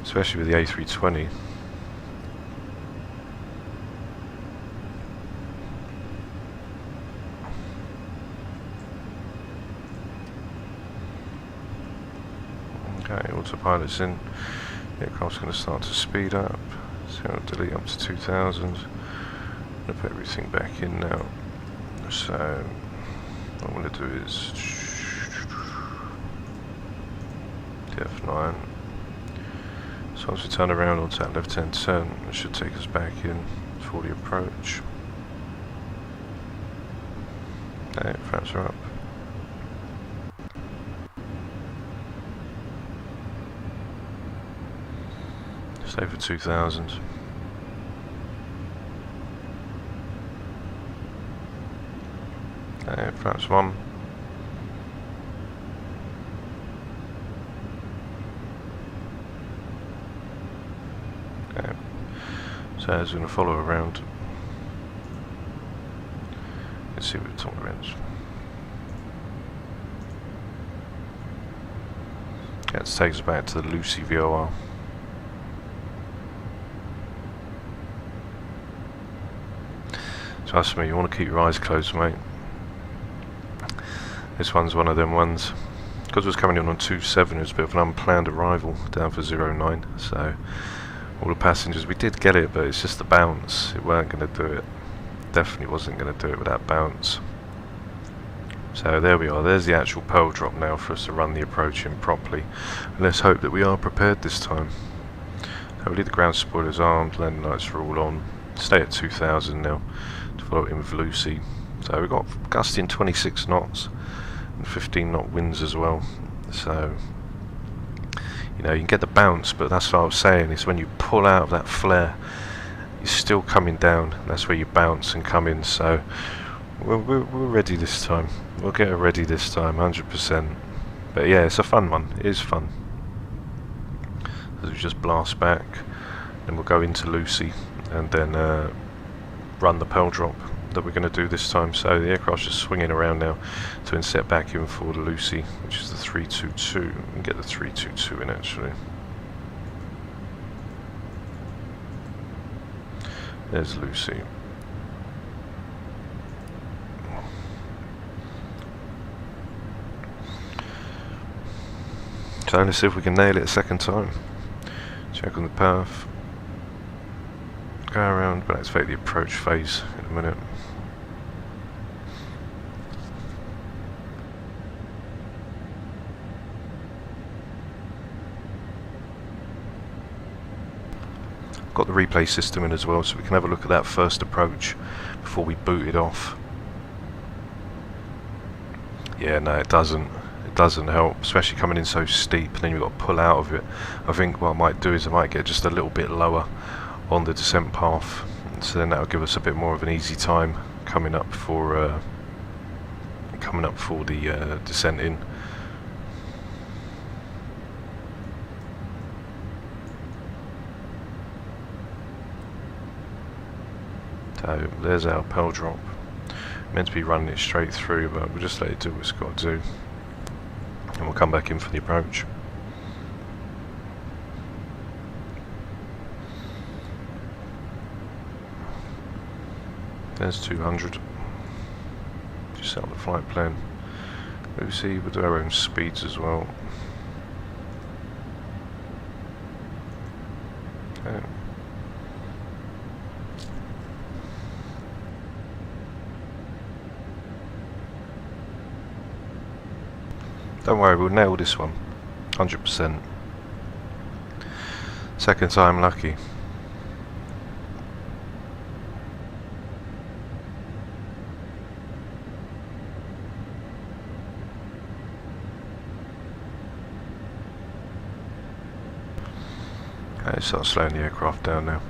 Especially with the A320. autopilot's in. The aircraft's going to start to speed up. So I'll delete up to 2000. I'll put everything back in now. So what I'm going to do is F9. So once we turn around onto that left-hand turn, it should take us back in for the approach. Okay, flaps are up. Stay for 2000. Okay, flaps 1. Okay, so it's going to follow around. Let's see what the top ends. Okay, let's take us back to the Lucy VOR. Trust me, you want to keep your eyes closed, mate. This one's one of them ones. Because it was coming in on 2.7, it was a bit of an unplanned arrival down for 0.9. So all the passengers, we did get it, but it's just the bounce. It weren't going to do it. Definitely wasn't going to do it with that bounce. So there we are. There's the actual pearl drop now for us to run the approach in properly. And let's hope that we are prepared this time. So we leave the ground spoilers armed, landing lights are all on. Stay at 2000 now to follow it in with Lucy. So we've got gusting 26 knots and 15 knot winds as well. So you know, you can get the bounce, but that's what I was saying, is when you pull out of that flare, you're still coming down. That's where you bounce and come in. So we're ready this time. We'll get it ready this time, 100%. But yeah, it's a fun one. It is fun. As we just blast back, and we'll go into Lucy, and then run the pearl drop that we're going to do this time. So the aircraft's just swinging around now to inset back in for the Lucy, which is the 322. We can get the 322 in actually. There's Lucy. So let's see if we can nail it a second time. Check on the path. Go around, but let's take the approach phase in a minute. Got the replay system in as well, so we can have a look at that first approach before we boot it off. Yeah, no, it doesn't. It doesn't help, especially coming in so steep, and then you've got to pull out of it. I think what I might do is I might get just a little bit lower on the descent path, so then that'll give us a bit more of an easy time coming up for the descent in. So there's our pearl drop. Meant to be running it straight through, but we'll just let it do what it's got to do, and we'll come back in for the approach. There's 200. Just set up the flight plan. Lucy, we'll do our own speeds as well. Okay. Don't worry, we'll nail this one. 100%. Second time lucky. Okay, start slowing the aircraft down now.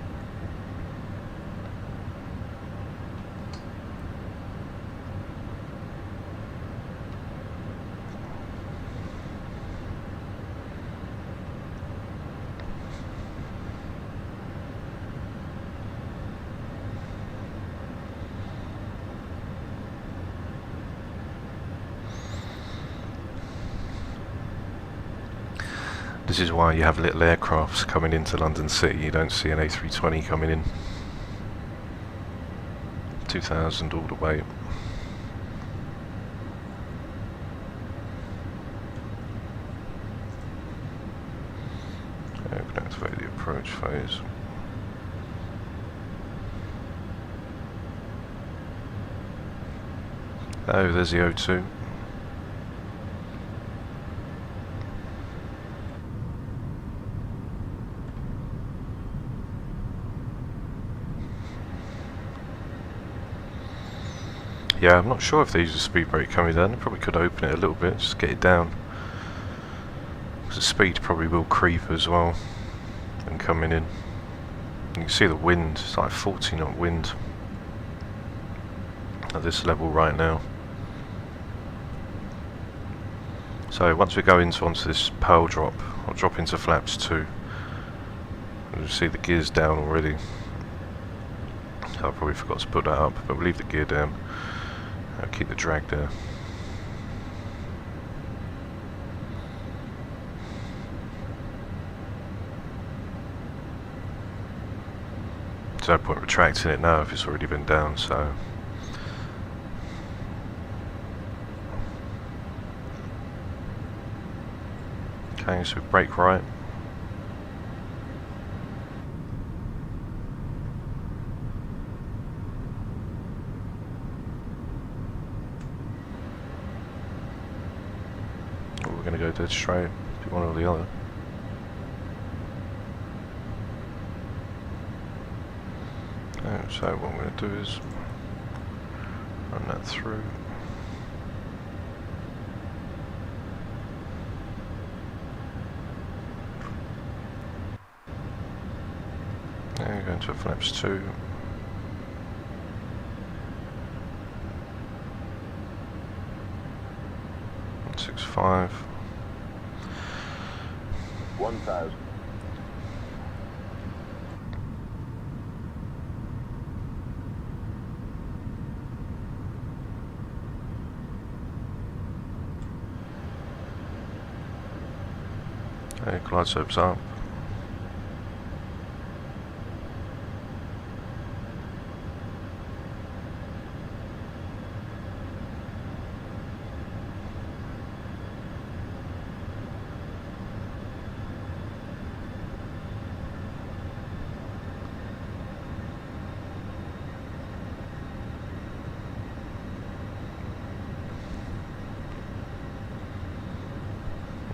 This is why you have little aircrafts coming into London City. You don't see an A320 coming in. 2000 all the way. Activate the approach phase. Oh, there's the O2. Yeah, I'm not sure if they use a speed brake coming down. They probably could open it a little bit, just get it down. Because the speed probably will creep as well and coming in. You can see the wind, it's like 40 knot wind at this level right now. So once we go onto this pearl drop, I'll drop into flaps 2. You'll see the gear's down already. I probably forgot to put that up, but we'll leave the gear down. I'll keep the drag there. There's no point retracting it now if it's already been down, so. Okay, so brake right. We're going to go dead straight, do one or the other. So what I'm going to do is run that through. Now go into flaps 2. And 6.5. 1,000. Okay, glide slope's up.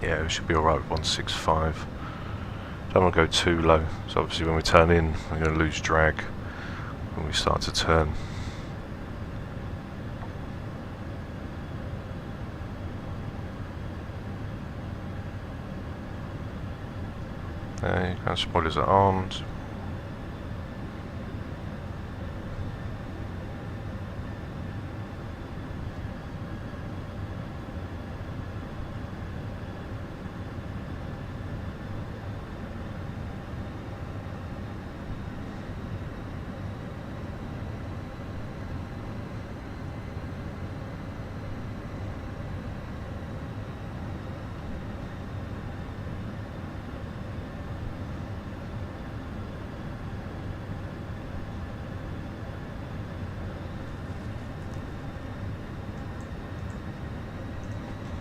Yeah, we should be alright with 165. Don't want to go too low, so obviously when we turn in, we're going to lose drag when we start to turn. Okay, ground spoilers are armed.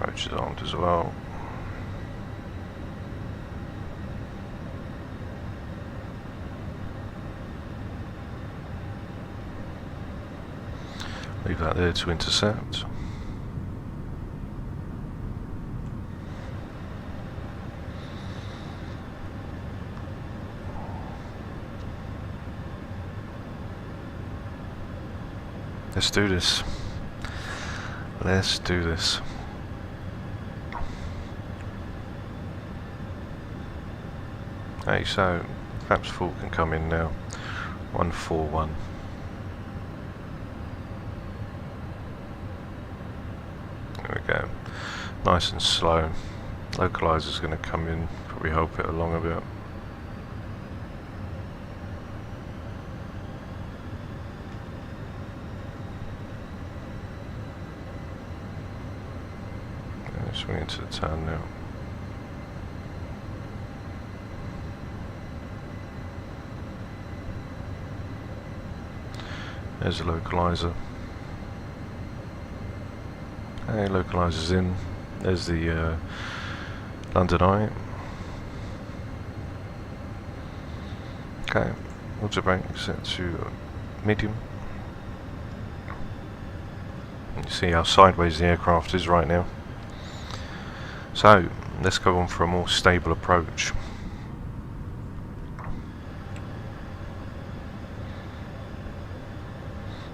Approach is armed as well. Leave that there to intercept. Let's do this. Let's do this. Okay, so flaps 4 can come in now. 141. There we go. Nice and slow. Localizer's going to come in, probably help it along a bit. Okay, swing into the turn now. There's the localizer. Okay, localizer's in. There's the London Eye. Okay, auto brake set to medium. You see how sideways the aircraft is right now. So, let's go on for a more stable approach.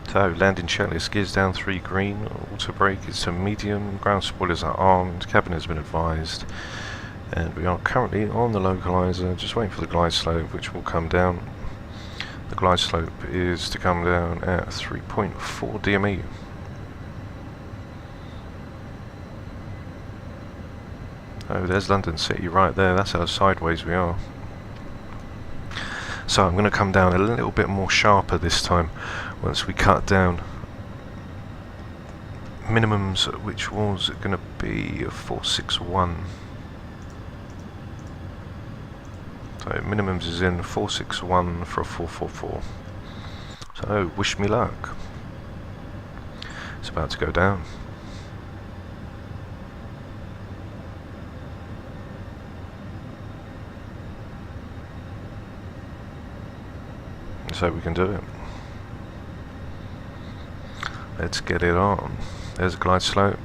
So, landing checklist, gears down 3 green, auto brake is to medium, ground spoilers are armed, cabin has been advised, and we are currently on the localizer, just waiting for the glide slope, which will come down. The glide slope is to come down at 3.4 DME. Oh, there's London City right there, that's how sideways we are. So I'm going to come down a little bit more sharper this time, once we cut down minimums, which was going to be a 461. So minimums is in 461 for a 444. So wish me luck. It's about to go down. So we can do it. Let's get it on. There's a glide slope.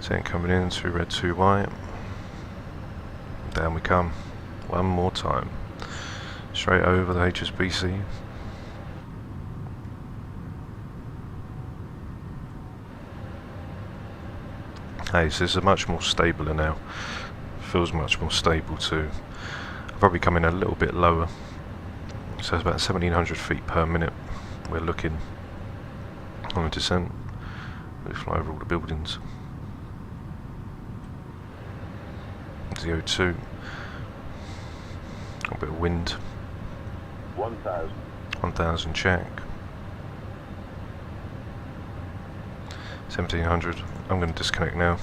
10 coming in, 2 red, 2 white. Down we come. One more time. Straight over the HSBC. Hey, so this is much more stable now. Feels much more stable too. I'll probably come in a little bit lower. So it's about 1700 feet per minute we're looking on the descent. We fly over all the buildings. ZO2. A bit of wind. 1000. 1000 check. 1700. I'm going to disconnect now.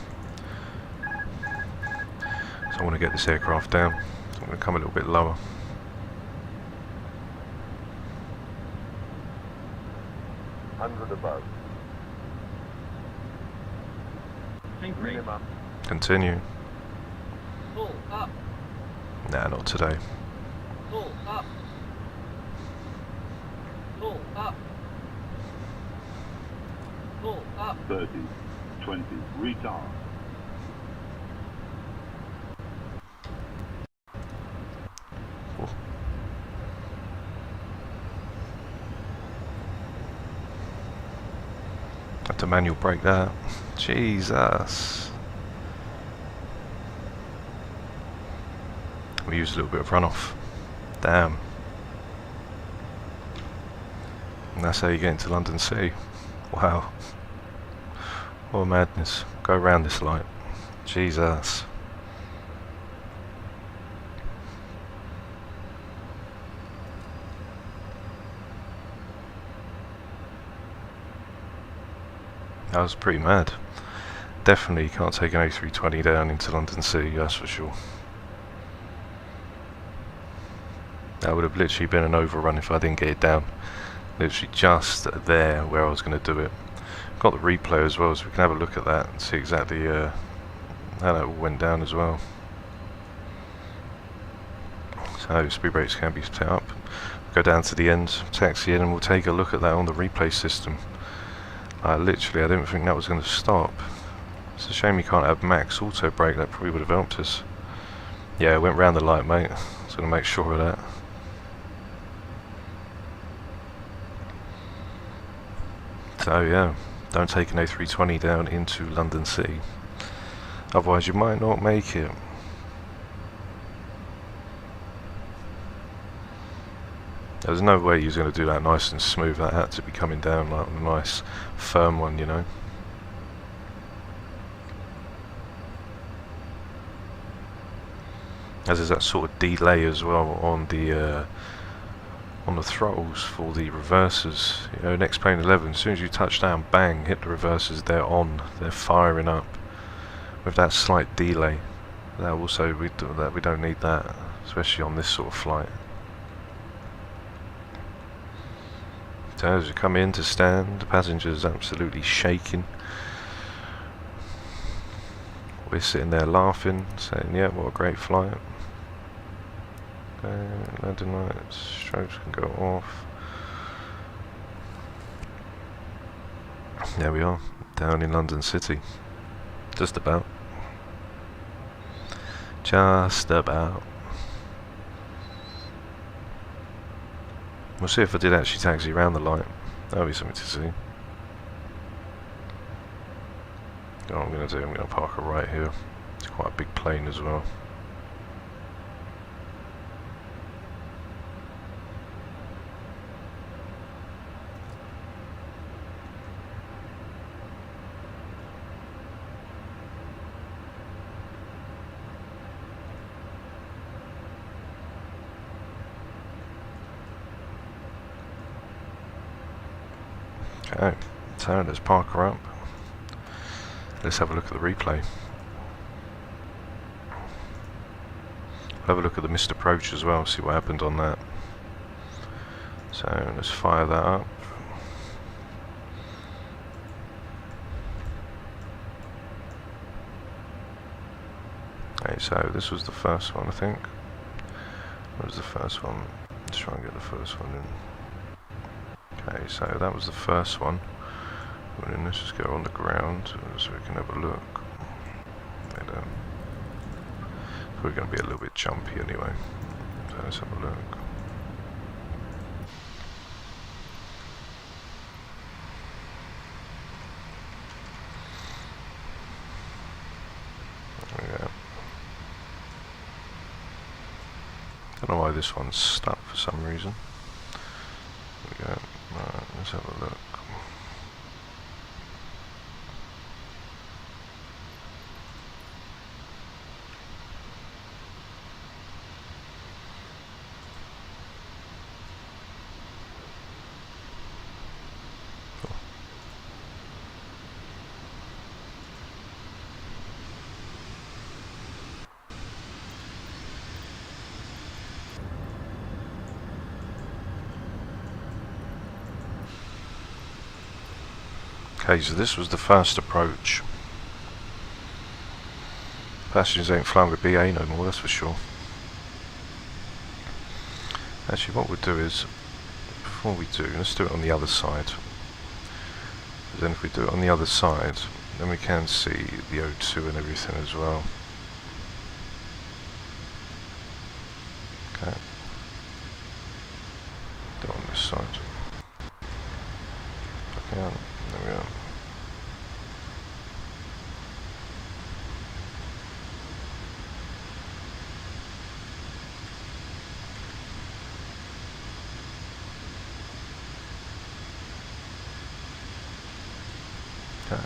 So I want to get this aircraft down. So I'm going to come a little bit lower. Above. Think rate. Minimum. Continue. Pull up. Nah, not today. Pull up. Pull up. Pull up. 30, 20, retard. Have to manual brake that. Jesus. We used a little bit of runoff. Damn. And that's how you get into London City. Wow. What a madness. Go around this light. Jesus. That was pretty mad. Definitely can't take an A320 down into London City, that's for sure. That would have literally been an overrun if I didn't get it down. Literally just there where I was going to do it. Got the replay as well, so we can have a look at that and see exactly how that all went down as well. So speed brakes can be set up. Go down to the end, taxi in, and we'll take a look at that on the replay system. Literally, I didn't think that was going to stop. It's a shame you can't have max auto brake, that probably would have helped us. Yeah, it went round the light, mate. I was going to make sure of that. So yeah, don't take an A320 down into London City. Otherwise you might not make it. There's no way he was going to do that nice and smooth. That had to be coming down like a nice firm one, you know. As there's that sort of delay as well on the throttles for the reversers. You know, next plane 11, as soon as you touch down, bang, hit the reversers, they're on, they're firing up. With that slight delay, that also we don't need that, especially on this sort of flight. So as you come in to stand, the passenger's absolutely shaking. We're sitting there laughing, saying, yeah, what a great flight. Okay, landing lights, strobes can go off. There we are, down in London City. Just about. Just about. We'll see if I did actually taxi around the light. That'll be something to see. What I'm going to do, I'm going to park it right here. It's quite a big plane as well. Okay, so let's park her up. Let's have a look at the replay. Have a look at the missed approach as well, see what happened on that. So let's fire that up. Okay, so this was the first one, I think. What was the first one? Let's try and get the first one in. Okay, so that was the first one. Well, then let's just go on the ground so we can have a look. And, we're going to be a little bit jumpy anyway. So let's have a look. There we go. Don't know why this one's stuck for some reason. There we go. Right, let's have a look. Okay, so this was the first approach. Passengers ain't flying with BA no more, that's for sure. Actually, what we'll do is, before we do, let's do it on the other side. Then if we do it on the other side, then we can see the O2 and everything as well. Okay. Do it on this side. Okay, there we are. Okay.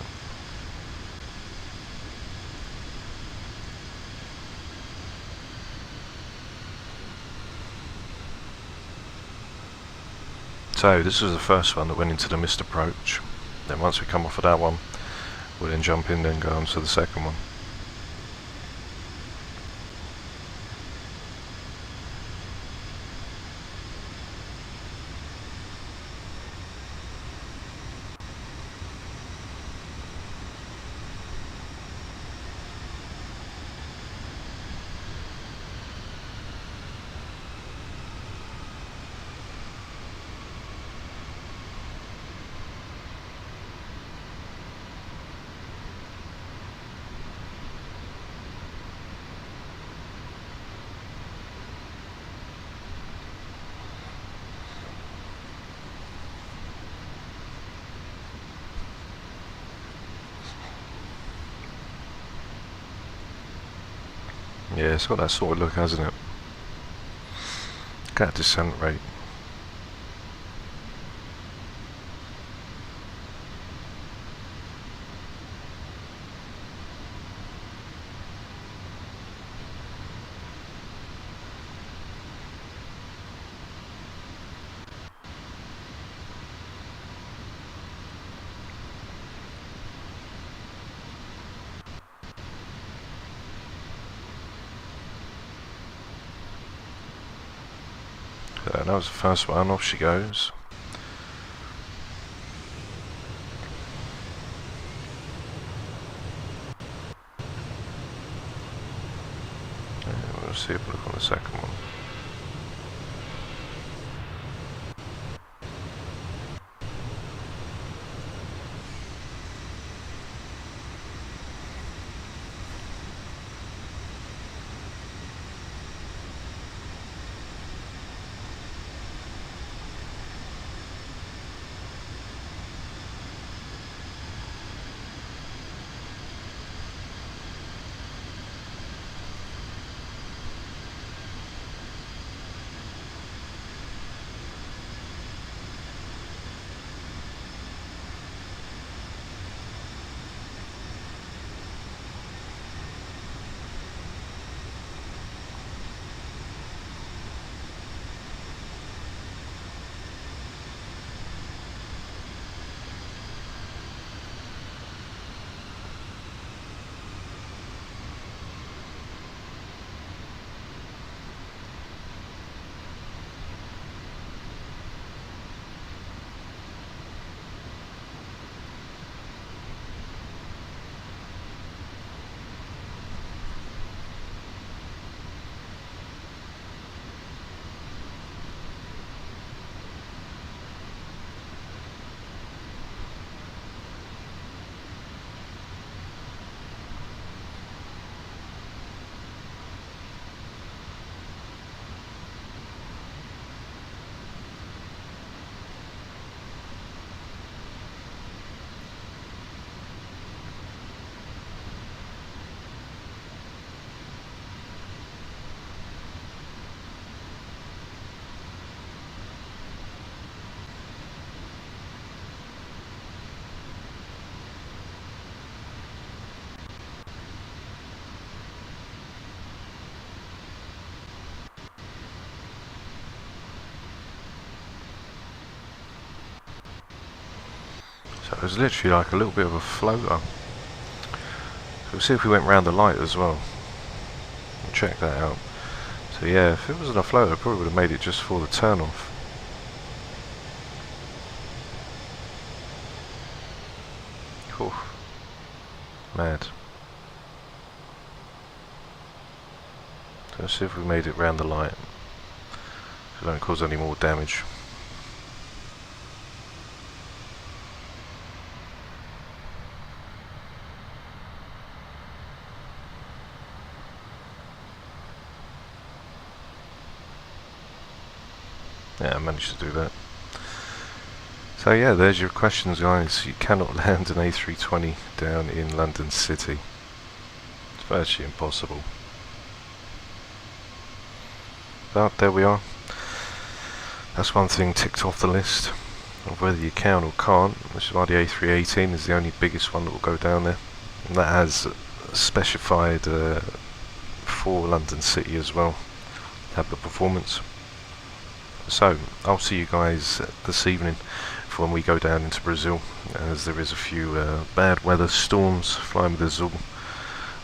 So this was the first one that went into the missed approach. Then once we come off of that one, we'll then jump in and go on to the second one. Yeah, it's got that sort of look, hasn't it? Look at that descent rate. That was the first one, off she goes. We'll see if we look on the second one. So it was literally like a little bit of a floater. So we'll see if we went round the light as well. We'll check that out. So yeah, if it wasn't a floater, I probably would have made it just for the turn off. Cool. Mad. So let's see if we made it round the light. So don't cause any more damage. Yeah, I managed to do that. So yeah, there's your questions, guys. You cannot land an A320 down in London City. It's virtually impossible. But there we are. That's one thing ticked off the list of whether you can or can't, which is why the A318 is the only biggest one that will go down there. And that has specified for London City as well, have the performance. So I'll see you guys this evening for when we go down into Brazil, as there is a few bad weather storms flying with us all.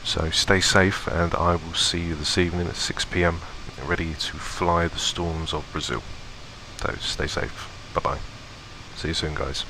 So stay safe, and I will see you this evening at 6 PM ready to fly the storms of Brazil. So stay safe. Bye bye. See you soon, guys.